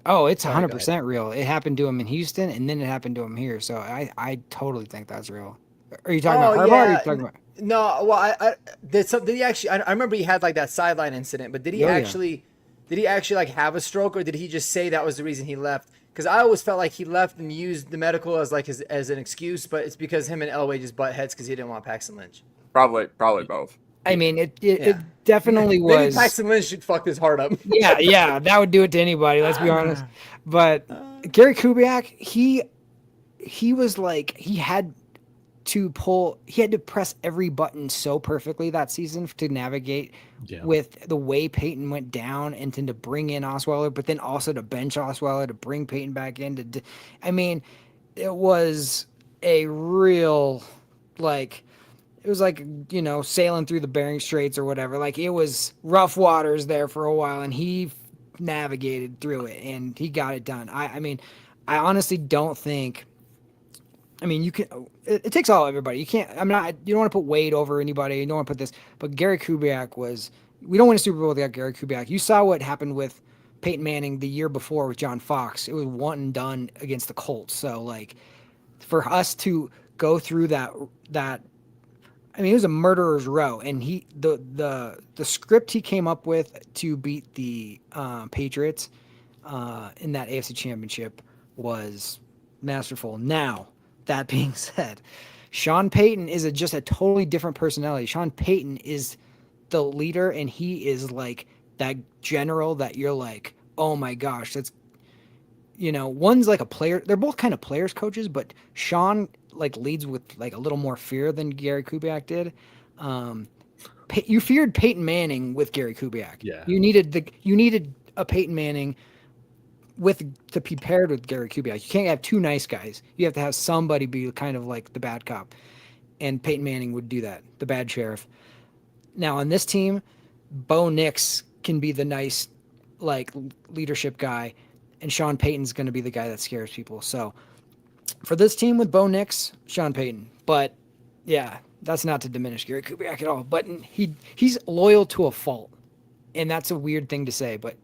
Oh, it's 100% real. It happened to him in Houston, and then it happened to him here. So I totally think that's real. Are you talking about Harbaugh? Or are you talking about? No, well, did he actually? I remember he had that sideline incident, but did he actually have a stroke, or did he just say that was the reason he left? Because I always felt like he left and used the medical as as an excuse, but it's because him and Elway just butt heads because he didn't want Paxton Lynch. Probably both. I mean, it definitely was. Maybe Paxton Lynch should fuck his heart up. yeah, that would do it to anybody. Let's be honest. But Gary Kubiak, he was he had to press every button so perfectly that season to navigate with the way Payton went down, and then to bring in Osweiler, but then also to bench Osweiler, to bring Payton back in. It was a real it was sailing through the Bering Straits or whatever. It was rough waters there for a while, and he navigated through it and he got it done. I honestly don't think. You can. It takes everybody. You can't. You don't want to put Wade over anybody. You don't want to put this. But Gary Kubiak was. We don't win a Super Bowl without Gary Kubiak. You saw what happened with Peyton Manning the year before with John Fox. It was one and done against the Colts. So for us to go through that. It was a murderer's row, and the script he came up with to beat the Patriots in that AFC Championship was masterful. Now. That being said, Sean Payton is just a totally different personality. Sean Payton is the leader, and he is that general that you're oh my gosh, that's, one's a player. They're both kind of players coaches, but Sean leads with a little more fear than Gary Kubiak did. You feared Peyton Manning with Gary Kubiak. Yeah. You needed a Peyton Manning to be paired with Gary Kubiak. You can't have two nice guys. You have to have somebody be kind of the bad cop. And Peyton Manning would do that, the bad sheriff. Now on this team, Bo Nix can be the nice leadership guy, and Sean Payton's going to be the guy that scares people. So for this team with Bo Nix, Sean Payton. But yeah, that's not to diminish Gary Kubiak at all. But he's loyal to a fault. And that's a weird thing to say, but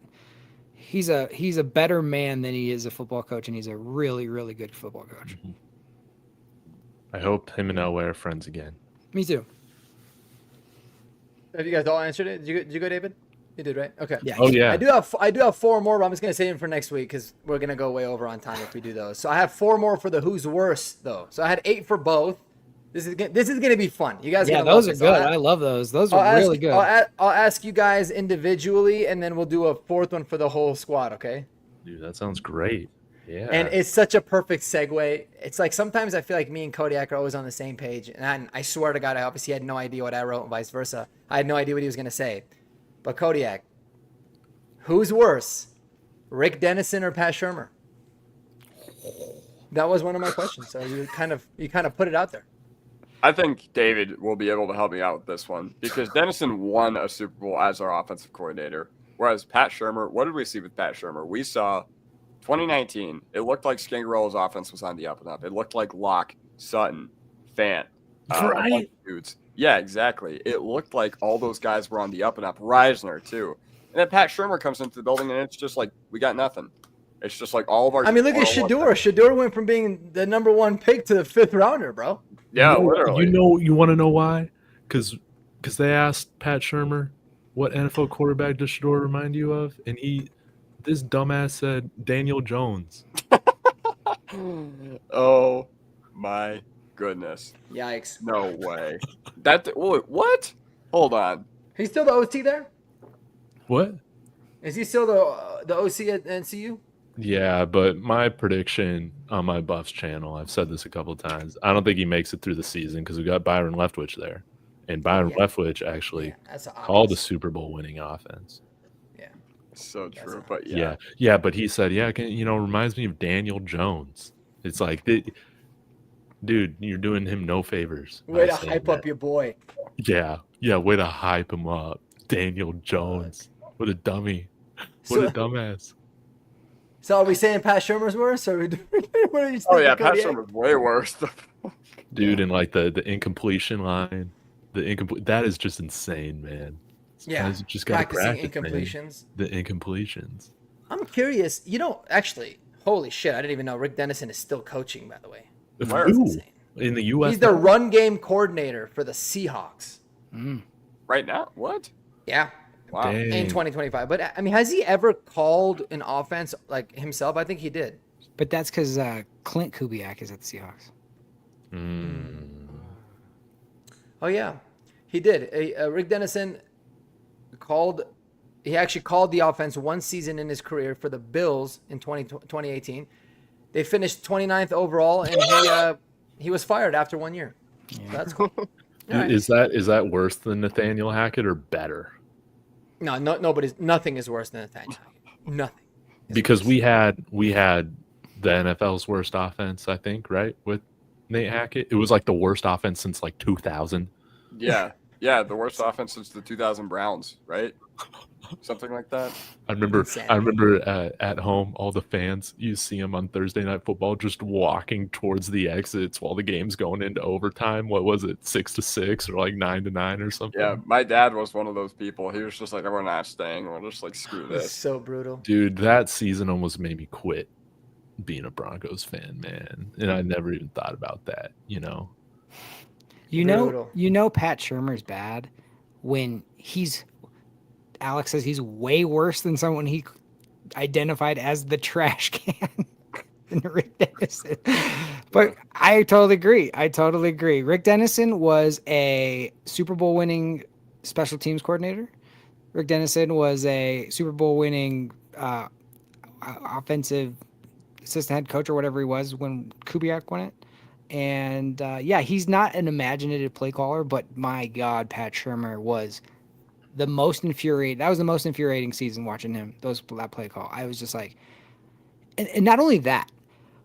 he's a better man than he is a football coach, and he's a really, really good football coach. Mm-hmm. I hope him and Elway are friends again. Me too. Have you guys all answered it? Did you go, David? You did, right? Okay. Yeah. Oh yeah. I do have 4 more, but I'm just gonna save them for next week because we're gonna go way over on time if we do those. So I have 4 more for the who's worse though. So I had 8 for both. This is gonna be fun. You guys, those are good. I love those. Those are really good. I'll ask you guys individually, and then we'll do a 4th one for the whole squad. Okay? Dude, that sounds great. Yeah. And it's such a perfect segue. It's like sometimes I feel like me and Kodiak are always on the same page. And I swear to God, I obviously had no idea what I wrote and vice versa. I had no idea what he was going to say. But Kodiak, who's worse, Rick Dennison or Pat Shurmur? That was one of my questions. So you kind of put it out there. I think David will be able to help me out with this one because Dennison won a Super Bowl as our offensive coordinator. Whereas Pat Shurmur, what did we see with Pat Shurmur? We saw 2019, it looked like Scangarolla's offense was on the up and up. It looked like Locke, Sutton, Fant, Right. dudes. Yeah, exactly. It looked like all those guys were on the up and up. Reisner, too. And then Pat Shurmur comes into the building, and it's just like, we got nothing. It's just like all of our... I mean, look at Shador. Shador went from being the number 1 pick to the 5th rounder, bro. Yeah, literally. You want to know why? Because they asked Pat Shurmur, what NFL quarterback does Shador remind you of? And this dumbass said Daniel Jones. Oh, my goodness. Yikes. No way. What? Hold on. He's still the OC there? What? Is he still the OC at NCU? Yeah, but my prediction on my Buffs channel, I've said this a couple of times, I don't think he makes it through the season because we got Byron Leftwich there. And Byron Leftwich actually called the Super Bowl winning offense. Yeah. So true, but Yeah, but he said, reminds me of Daniel Jones. It's like, dude, you're doing him no favors. Way to hype up your boy. Yeah, way to hype him up. Daniel Jones. What a dummy. What a dumbass. So are we saying Pat Shurmur's worse? Or what are you saying? Oh, yeah, Pat Shurmur's way worse. Dude, and like the incompletion line, that is just insane, man. Yeah, just got practicing incompletions. The incompletions. I'm curious. Actually, holy shit, I didn't even know Rick Dennison is still coaching, by the way. Who? In the U.S.? He's the run game coordinator for the Seahawks. Right now? What? Yeah. Wow. Dang. In 2025. But, I mean, has he ever called an offense like himself? I think he did. But that's because Clint Kubiak is at the Seahawks. Oh, yeah. He did. Rick Dennison actually called the offense one season in his career for the Bills in 2018. They finished 29th overall, and he was fired after 1 year. So that's cool. Right. Is that worse than Nathaniel Hackett or better? No, nothing is worse than Nathaniel Hackett. Nothing. Because we had the NFL's worst offense, I think, right? With Nate Hackett. It was like the worst offense since like 2000. Yeah, the worst offense since the 2000 Browns, right? Something like that. I remember at home, all the fans, you see them on Thursday Night Football just walking towards the exits while the game's going into overtime. What was it, 6-6 or like 9-9 or something? Yeah, my dad was one of those people. He was just like, we're not staying. We're just like, screw It's this. so brutal. Dude, that season almost made me quit being a Broncos fan, man. And I never even thought about that, Brutal. You know Pat Shurmur's bad when Alex says he's way worse than someone he identified as the trash can in Rick Dennison. But I totally agree. Rick Dennison was a Super Bowl winning special teams coordinator. Rick Dennison was a Super Bowl winning offensive assistant head coach or whatever he was when Kubiak won it. And he's not an imaginative play caller, but my God, Pat Shurmur was the most infuriating. That was the most infuriating season watching him. That play call. I was just like, and not only that,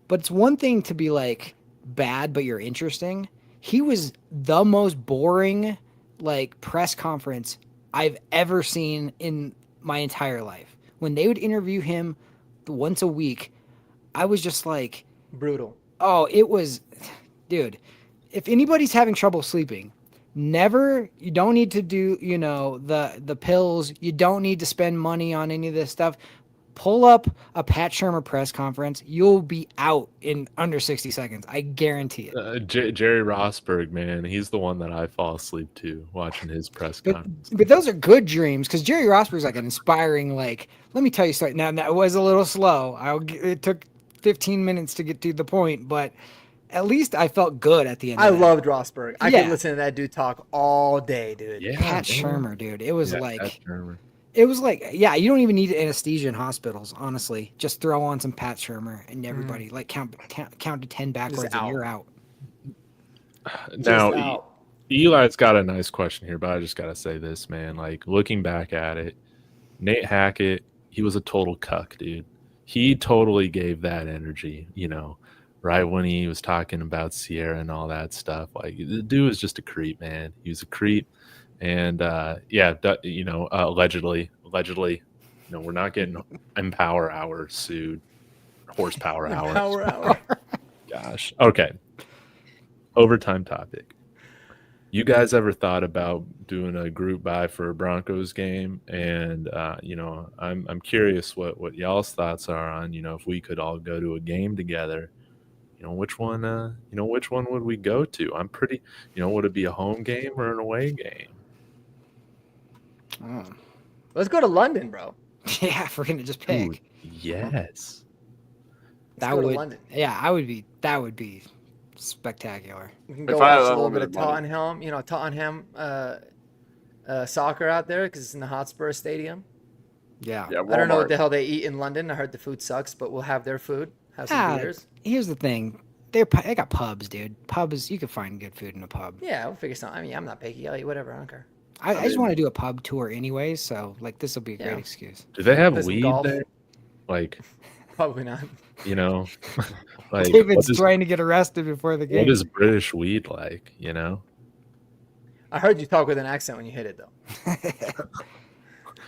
but it's one thing to be like bad, but you're interesting. He was the most boring like press conference I've ever seen in my entire life. When they would interview him once a week, I was just like Brutal. Oh, it was, dude. If anybody's having trouble sleeping, you don't need to do, the pills. You don't need to spend money on any of this stuff. Pull up a Pat Shurmur press conference. You'll be out in under 60 seconds. I guarantee it. Jerry Rosberg, man, he's the one that I fall asleep to watching his press conference. But those are good dreams because Jerry Rosberg's like an inspiring, like, let me tell you something. Now, that was a little slow. It took 15 minutes to get to the point, but at least I felt good at the end. I loved Rosberg. I could listen to that dude talk all day, dude. Yeah, Pat Shurmur, dude. It was like, It was like, yeah, you don't even need anesthesia in hospitals, honestly. Just throw on some Pat Shurmur and everybody like count to 10 backwards and you're out. Now, out. Eli's got a nice question here, but I just got to say this, man. Like, looking back at it, Nate Hackett, he was a total cuck, dude. He totally gave that energy, right when he was talking about Sierra and all that stuff. Like, the dude was just a creep, man. He was a creep. And, allegedly, we're not getting Empower Hour sued, Horsepower Hour. Power hour. Gosh. Okay. Overtime topic. You guys ever thought about doing a group buy for a Broncos game? And I'm curious what y'all's thoughts are on, if we could all go to a game together. Which one would we go to? I'm pretty, would it be a home game or an away game? Let's go to London, bro. Yeah, if we're gonna just pick. Dude, yes. That go to would, London. yeah, that would be spectacular. We can If go I had watch a a little little bit bit of of money. Tottenham, soccer out there because it's in the Hotspur Stadium. Yeah. Yeah, I don't know what Walmart. the hell they eat in London. I heard the food sucks, but we'll have their food. Have some beers. Here's the thing. They got pubs, dude. Pubs, you can find good food in a pub. Yeah, we'll figure something. I mean, I'm not picky. I'll eat whatever. I don't care. I just want to do a pub tour anyway, so like this will be a great Yeah. excuse. Do they have Play some weed golf. there? Like, Probably not. like David's trying to get arrested before the game. what is British weed like? I heard you talk with an accent when you hit it, though. I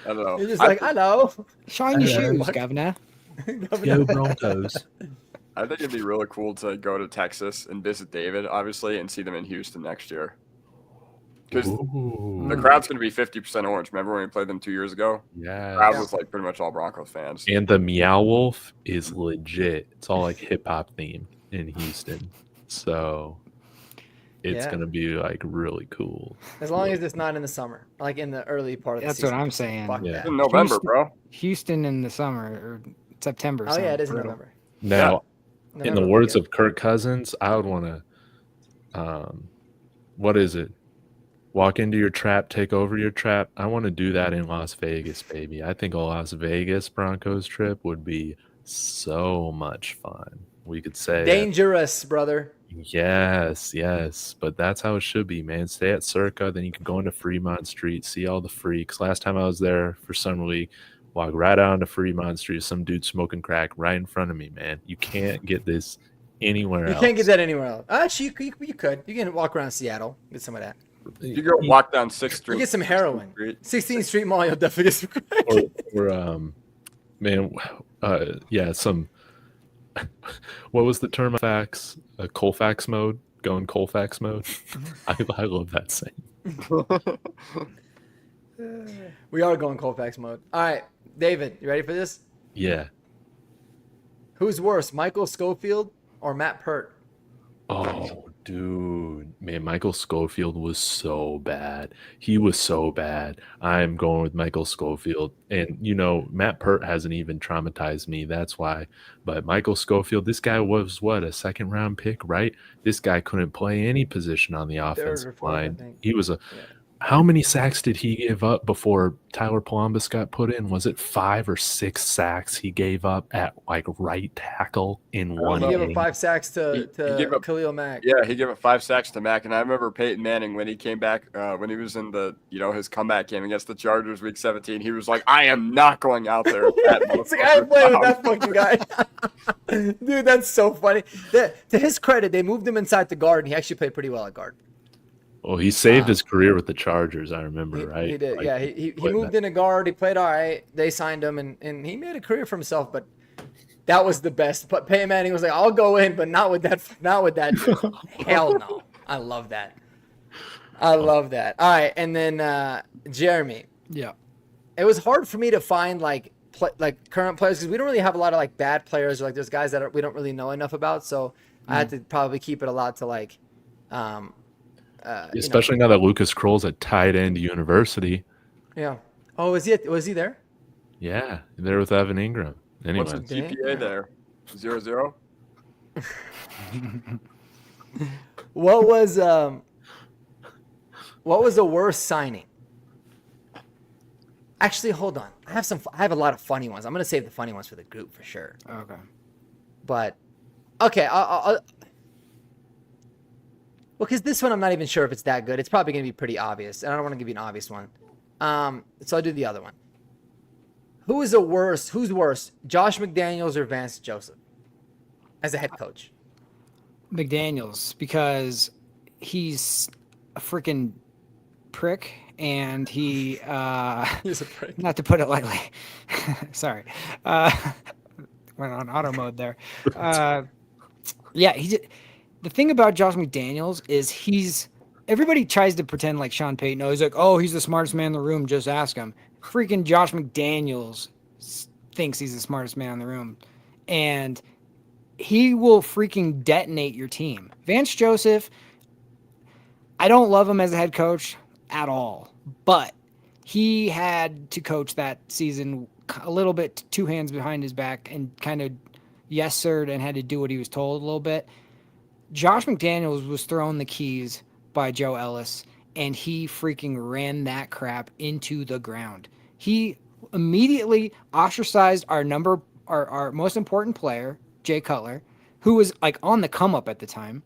don't know. You're just like, hello. Shine your Hello. shoes, What? governor. Go Broncos. I think it'd be really cool to go to Texas and visit David, obviously, and see them in Houston next year. Because the crowd's going to be 50% orange. Remember when we played them 2 years ago? Yeah. The crowd was like pretty much all Broncos fans. And the Meow Wolf is legit. It's all like hip hop themed in Houston. So it's Yeah. gonna be like really cool. As long as it's not in the summer, like in the early part of the That's season. what I'm saying. Fuck Yeah. that. In November, Houston- bro. Houston in the summer or September. Oh, yeah, it is in brutal. November. Now, in the November, words yeah. of Kirk Cousins, I would want to, what is it? Walk into your trap, take over your trap. I want to do that in Las Vegas, baby. I think a Las Vegas Broncos trip would be so much fun. We could say, Dangerous, brother. yes, but that's how it should be, man. Stay at Circa, then you can go into Fremont Street, see all the freaks. Last time I was there for Summer League, walk right out onto Fremont Street, some dude smoking crack right in front of me, man. You can't get this anywhere You else. can't get that anywhere else. Actually, you could. You can walk around Seattle, get some of that. You go walk down 6th Street. You get some heroin. Street. 16th Street Mall, you'll definitely get some crack. Some. What was the term? Fax, Colfax mode. Going Colfax mode. I love that saying. We are going Colfax mode. All right, David, you ready for this? Yeah. Who's worse, Michael Schofield or Matt Pert? Oh, dude, man, Michael Schofield was so bad. He was so bad. I'm going with Michael Schofield. And, Matt Pert hasn't even traumatized me. That's why. But Michael Schofield, this guy was what, a 2nd round pick, right? This guy couldn't play any position on the offensive fourth, I line. think. He was Yeah. How many sacks did he give up before Tyler Columbus got put in? Was it 5 or 6 sacks he gave up at like right tackle in one He gave game? up 5 sacks to He gave up- Khalil Mack. Yeah, he gave up 5 sacks to Mack, and I remember Peyton Manning when he came back, when he was in the, his comeback game against the Chargers Week 17. He was like, "I am not going out there." with that It's like, I ain't playing with that motherfucker." fucking guy. Dude, that's so funny. To his credit, they moved him inside the guard, and he actually played pretty well at guard. Well, he saved his career with the Chargers, I remember, right? He did. Like, Yeah, he played moved in a guard. He played all right. They signed him, and he made a career for himself. But that was the best. But Peyton Manning was like, "I'll go in, but not with that. Not with that." Hell no. I love that. I love that. All right, and then Jeremy. Yeah. It was hard for me to find like current players because we don't really have a lot of like bad players or like there's guys that we don't really know enough about. So I had to probably keep it a lot to like. especially now that Lucas Kroll's at tight end university. Yeah. Oh, was he there? Yeah, there with Evan Engram. What's Anyway, the GPA there? 0-0? What was the worst signing? Actually, hold on. I have a lot of funny ones. I'm gonna save the funny ones for the group for sure. Okay. But okay, well, because this one I'm not even sure if it's that good. It's probably gonna be pretty obvious, and I don't want to give you an obvious one. So I'll do the other one. Who's worse, Josh McDaniels or Vance Joseph as a head coach? McDaniels, because he's a freaking prick, and he He's a prick. not to put it lightly. Sorry. Went on auto mode there. Yeah, the thing about Josh McDaniels is everybody tries to pretend like Sean Payton. He's like, oh, he's the smartest man in the room. Just ask him. Freaking Josh McDaniels thinks he's the smartest man in the room. And he will freaking detonate your team. Vance Joseph, I don't love him as a head coach at all. But he had to coach that season a little bit, two hands behind his back, and kind of yes sir'd and had to do what he was told a little bit. Josh McDaniels was thrown the keys by Joe Ellis, and he freaking ran that crap into the ground. He immediately ostracized our most important player, Jay Cutler, who was like on the come up at the time.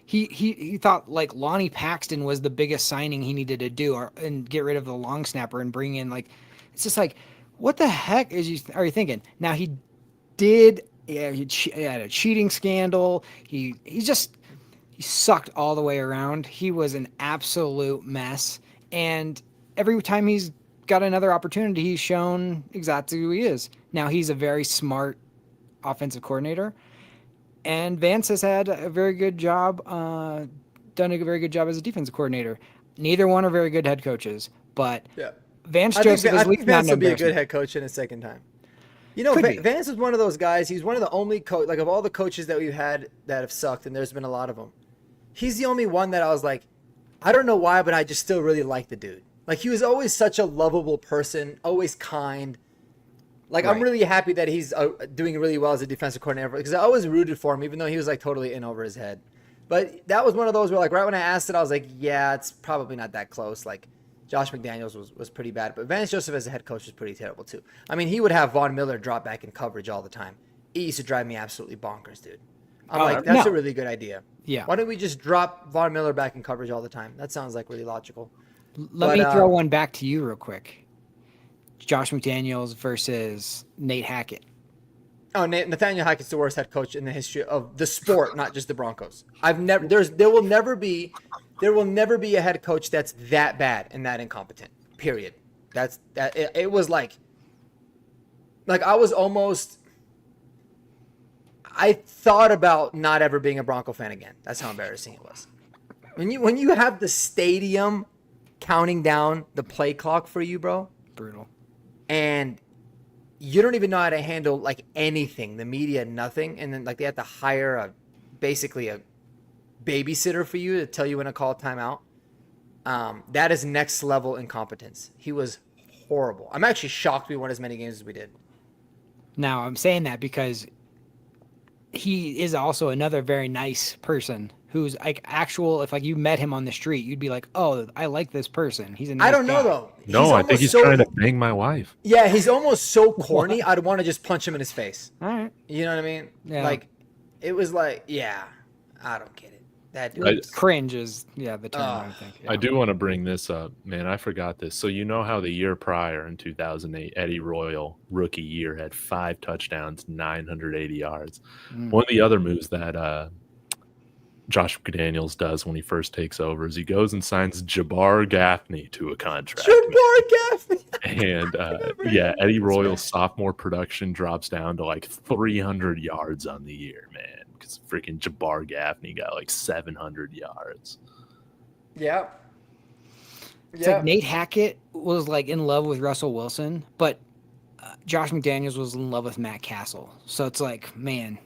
He thought like Lonnie Paxton was the biggest signing he needed to do, and get rid of the long snapper and bring in like, it's just like, what the heck are you thinking? Now he did, yeah, he had a cheating scandal. He sucked all the way around. He was an absolute mess. And every time he's got another opportunity, he's shown exactly who he is. Now he's a very smart offensive coordinator. And Vance has had a very good job, done a very good job as a defensive coordinator. Neither one are very good head coaches, but Yeah. Vance Joseph is I think Vance will be a embarrassment. good head coach in his second time. You know, Could be. Vance is one of those guys. He's one of the only like of all the coaches that we've had that have sucked, and there's been a lot of them. He's the only one that I was like, I don't know why, but I just still really like the dude. Like, he was always such a lovable person, always kind. Like, I'm Right. really happy that he's doing really well as a defensive coordinator, because I always rooted for him, even though he was like totally in over his head. But that was one of those where, like, right when I asked it, I was like, yeah, it's probably not that close. Like, Josh McDaniels was pretty bad, but Vance Joseph as a head coach was pretty terrible too. I mean, he would have Von Miller drop back in coverage all the time. It used to drive me absolutely bonkers, dude. I'm like, that's a really good idea. Yeah. Why don't we just drop Von Miller back in coverage all the time? That sounds like really logical. Let me throw one back to you real quick. Josh McDaniels versus Nate Hackett. Oh, Nathaniel Hackett's the worst head coach in the history of the sport, not just the Broncos. There will never be a head coach that's that bad and that incompetent. Period. It was like I thought about not ever being a Bronco fan again. That's how embarrassing it was. When you have the stadium counting down the play clock for you, bro, Brutal. and you don't even know how to handle like anything, the media, nothing, and then like they have to hire basically a babysitter for you to tell you when to call timeout. That is next level incompetence. He was horrible. I'm actually shocked we won as many games as we did. Now, I'm saying that because he is also another very nice person who's like if like you met him on the street, you'd be like, oh, I like this person. He's a nice I don't know guy. though. No, I think he's trying to bang my wife. Yeah, he's almost so corny. I'd want to just punch him in his face. All right. You know what I mean? Yeah. Like, it was like, yeah, I don't get it. That dude. Cringe is the term, I think. Yeah. I do want to bring this up, man. I forgot this. So you know how the year prior in 2008, Eddie Royal, rookie year, had 5 touchdowns, 980 yards. One of the other moves that Josh McDaniels does when he first takes over is he goes and signs Jabbar Gaffney to a contract. Jabbar Gaffney. And yeah, Eddie Royal's sophomore production drops down to like 300 yards on the year, man. Because freaking Jabbar Gaffney got like 700 yards. Yeah. It's like Nate Hackett was like in love with Russell Wilson, but Josh McDaniels was in love with Matt Castle. So it's like, man,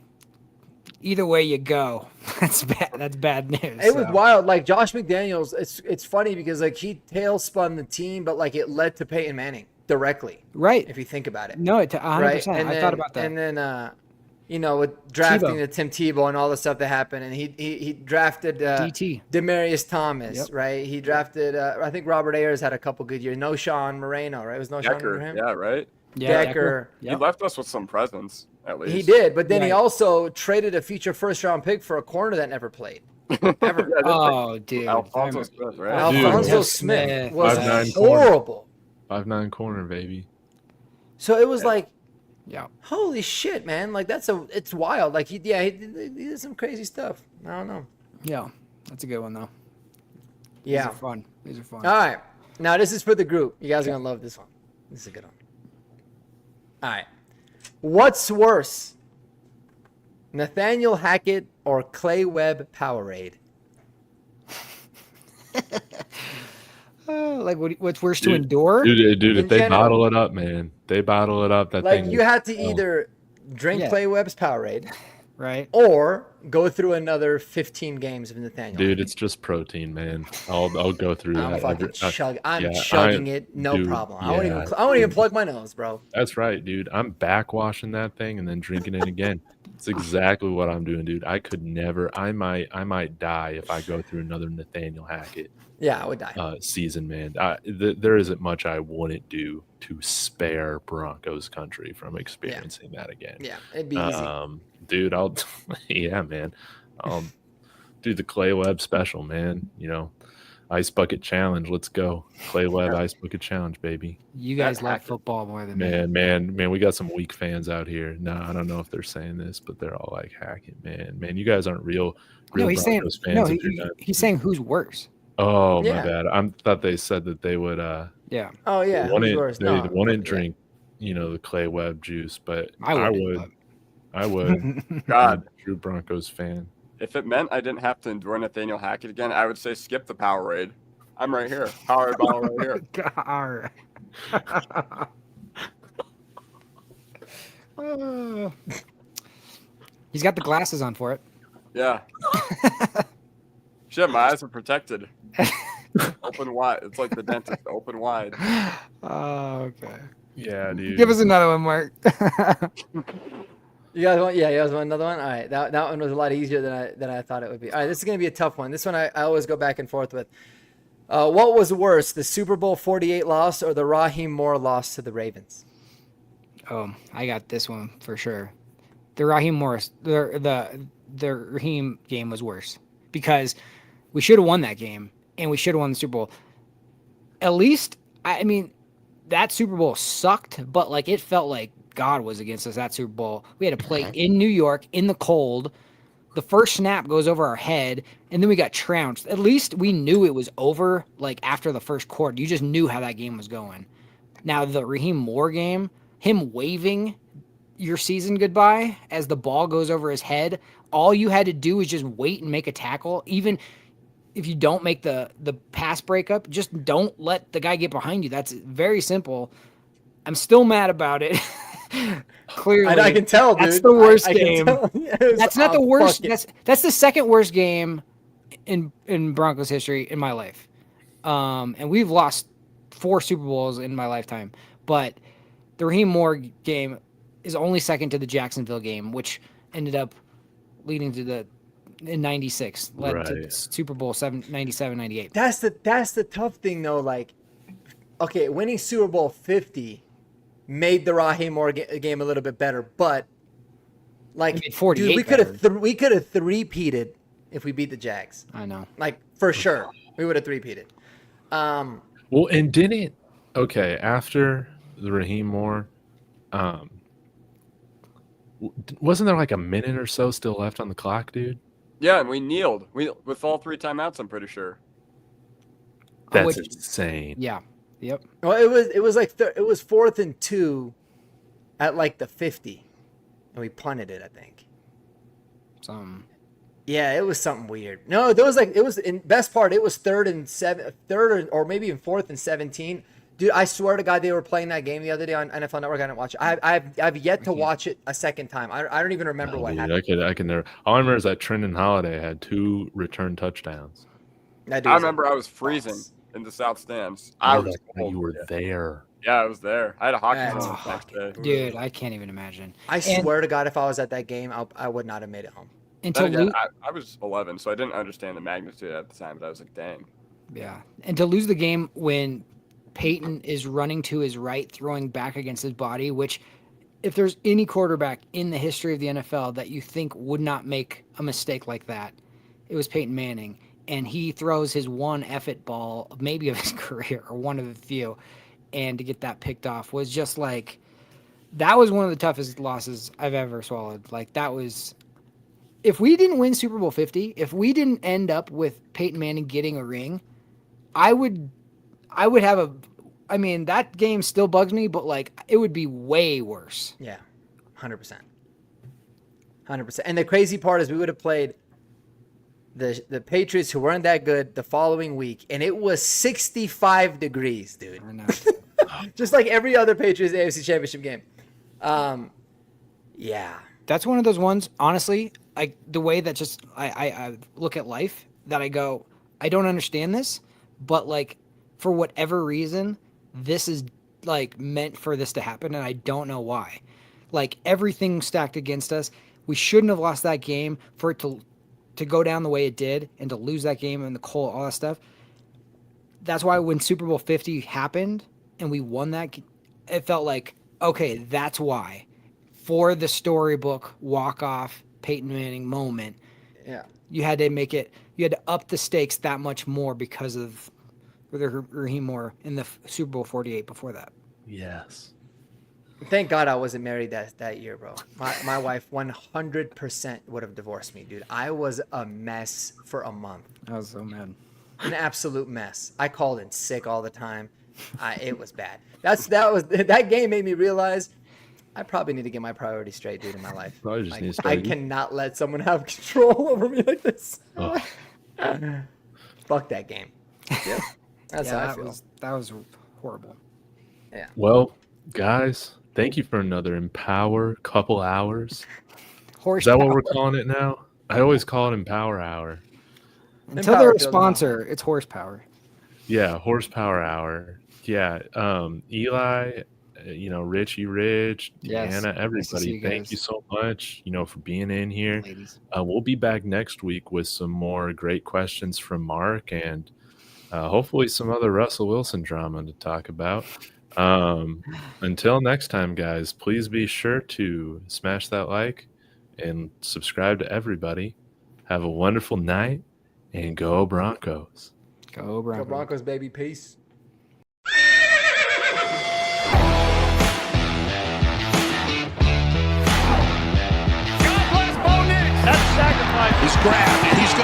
either way you go, that's bad. That's bad news. It was wild. Like Josh McDaniels, it's funny because like he tail spun the team, but like it led to Peyton Manning directly. Right. If you think about it. No, 100%. Right? And I then, thought about that. And then with drafting Tebow. the Tim Tebow and all the stuff that happened, and he drafted DT. Demarius Thomas, Yep. right? He drafted I think Robert Ayers had a couple good years. No Sean Moreno, right? It was no Sean Decker, Moreno. yeah, right. Yeah, Decker. He Yep. left us with some presents, at least. He did, but then he Right. also traded a future first-round pick for a corner that never played. Ever. Yeah, just like Oh, dude. Alfonso Smith, right? Alfonso Dude. Smith Smith. was 5'9" horrible. 5'9" corner, baby. So it was like, Yeah. holy shit, man! Like it's wild. Like he did some crazy stuff. I don't know. Yeah. That's a good one, though. Yeah. These are fun. All right. Now this is for the group. You guys are gonna love this one. This is a good one. All right. What's worse, Nathaniel Hackett or Clay Webb Powerade? Like, what's worse to Dude, endure? Dude, In if they general. bottle it up, man, they bottle it up. That Like thing. you had to oh, either drink Yeah. Clay Webb's Powerade Right? or go through another 15 games of Nathaniel. dude, it's just protein, man. I'll go through I'm that. fucking I'm yeah, chugging it, no dude, problem. yeah. I won't even plug my nose, bro. That's right, dude. I'm backwashing that thing and then drinking it again. It's exactly what I'm doing, dude. I could never. I might die if I go through another Nathaniel Hackett Yeah, I would die. season, man. There isn't much I wouldn't do to spare Broncos country from experiencing that again. Yeah, it'd be easy. Dude, I'll yeah, man. I'll do the Clay Webb special, man. Ice bucket challenge. Let's go. Clay Webb ice bucket challenge, baby. You guys That love Hackett. football more than me. Man, we got some weak fans out here. No, I don't know if they're saying this, but they're all like, Hackett, man, you guys aren't real No, he's saying Broncos fans. no. if you're not- He's saying who's worse. Oh, Yeah. my bad. I thought they said that they would Yeah, Oh yeah, wouldn't who's worse? they No, wouldn't yeah. drink, the Clay Webb juice, but I would. I would. God, True Broncos fan. if it meant I didn't have to endure Nathaniel Hackett again, I would say skip the Powerade. I'm right here. Powerade bottle right here. All right. He's got the glasses on for it. Yeah. Shit, my eyes are protected. Open wide. It's like the dentist. Open wide. Oh, okay. Yeah, dude. Give us another one, Mark. You guys want? Yeah, you guys want another one? All right, that one was a lot easier than I thought it would be. All right, this is gonna be a tough one. This one I always go back and forth with. What was worse, the Super Bowl 48 loss or the Raheem Moore loss to the Ravens? Oh, I got this one for sure. The Raheem Morris, the Raheem game was worse because we should have won that game and we should have won the Super Bowl. At least, I mean, that Super Bowl sucked, but like it felt like God was against us that Super Bowl. We had to play in New York in the cold. The first snap goes over our head, and then we got trounced. At least we knew it was over, like, after the first quarter. You just knew how that game was going. Now, the Raheem Moore game, him waving your season goodbye as the ball goes over his head, all you had to do was just wait and make a tackle. Even if you don't make the pass breakup, just don't let the guy get behind you. That's very simple. I'm still mad about it. Clearly, I can tell, dude. that's the worst I can game. tell. That's not the worst. Fuck it. That's the second worst game in Broncos history in my life. And we've lost 4 Super Bowls in my lifetime, but the Raheem Moore game is only second to the Jacksonville game, which ended up leading to in 96 led to Right. Super Bowl 97, 98. That's the tough thing though. Like, okay, winning Super Bowl 50 made the Raheem Moore game a little bit better, but like, It made 48 dude, we could have three-peated if we beat the Jags. I know. Like, for sure, we would have three-peated. Well, and after the Raheem Moore, wasn't there like a minute or so still left on the clock, dude? Yeah, and we kneeled. With all 3 timeouts, I'm pretty sure. That's which- insane. Yeah. Yep. Well, it was like it was 4th and 2 at like the 50, and we punted it, I think. Yeah, it was something weird. No, there was like it was in best part. It was 3rd and 7, or maybe even 4th and 17. Dude, I swear to God, they were playing that game the other day on NFL Network. I didn't watch it. I've yet to watch it a second time. I don't even remember what Dude, happened. I can never. All I remember is that Trenton Holiday had 2 return touchdowns. That dude I was a remember I was freezing boss. in the South Stands. I was You were there. Yeah, I was there. I had a hockey That's game the next day. Dude, I can't even imagine. I swear to God, if I was at that game, I would not have made it home. And Then to again, lose, I was 11, so I didn't understand the magnitude at the time, but I was like, dang. yeah, and to lose the game when Payton is running to his right, throwing back against his body, which if there's any quarterback in the history of the NFL that you think would not make a mistake like that, it was Peyton Manning. And he throws his one effort ball, maybe of his career, or one of the few, and to get that picked off was just like, that was one of the toughest losses I've ever swallowed. Like, that was, if we didn't win Super Bowl 50, if we didn't end up with Peyton Manning getting a ring, I would have a, I mean, that game still bugs me, but like, it would be way worse. Yeah, 100%. 100%. And the crazy part is we would have played the Patriots, who weren't that good, the following week, and it was 65 degrees, dude. I know. Just like every other Patriots AFC Championship game. Yeah. That's one of those ones, honestly, like the way that just I look at life, that I go, I don't understand this, but like for whatever reason, this is like meant for this to happen, and I don't know why. Like everything stacked against us. We shouldn't have lost that game. For it to go down the way it did and to lose that game and the cold, all that stuff. That's why when Super Bowl 50 happened and we won that, it felt like, okay, that's why. For the storybook walk-off Peyton Manning moment, Yeah. you had to make it, you had to up the stakes that much more because of Raheem Moore in the Super Bowl 48 before that. Yes. Thank God I wasn't married that year, bro. My wife 100% would have divorced me, dude. I was a mess for a month. I was so mad. An absolute mess. I called in sick all the time. It was bad. That game made me realize I probably need to get my priorities straight, dude, in my life. Probably just Like, need to I start- cannot let someone have control over me like this. Oh. Fuck that game. Yep. That's how I that feel. was horrible. Yeah. Well, guys, thank you for another Empower couple hours. Is Horsepower. that what we're calling it now? I always call it Empower Hour. Until they're a sponsor, it's horsepower. Yeah, Horsepower Hour. Yeah, Eli, Richie, Rich, Yes, Deanna, nice to see everybody, you thank guys. you so much, for being in here. Ladies. We'll be back next week with some more great questions from Mark and hopefully some other Russell Wilson drama to talk about. Until next time, guys, please be sure to smash that like and subscribe to everybody. Have a wonderful night and go Broncos. Go Broncos. Go Broncos, baby. Peace. That sacrifice is grabbed, and he's going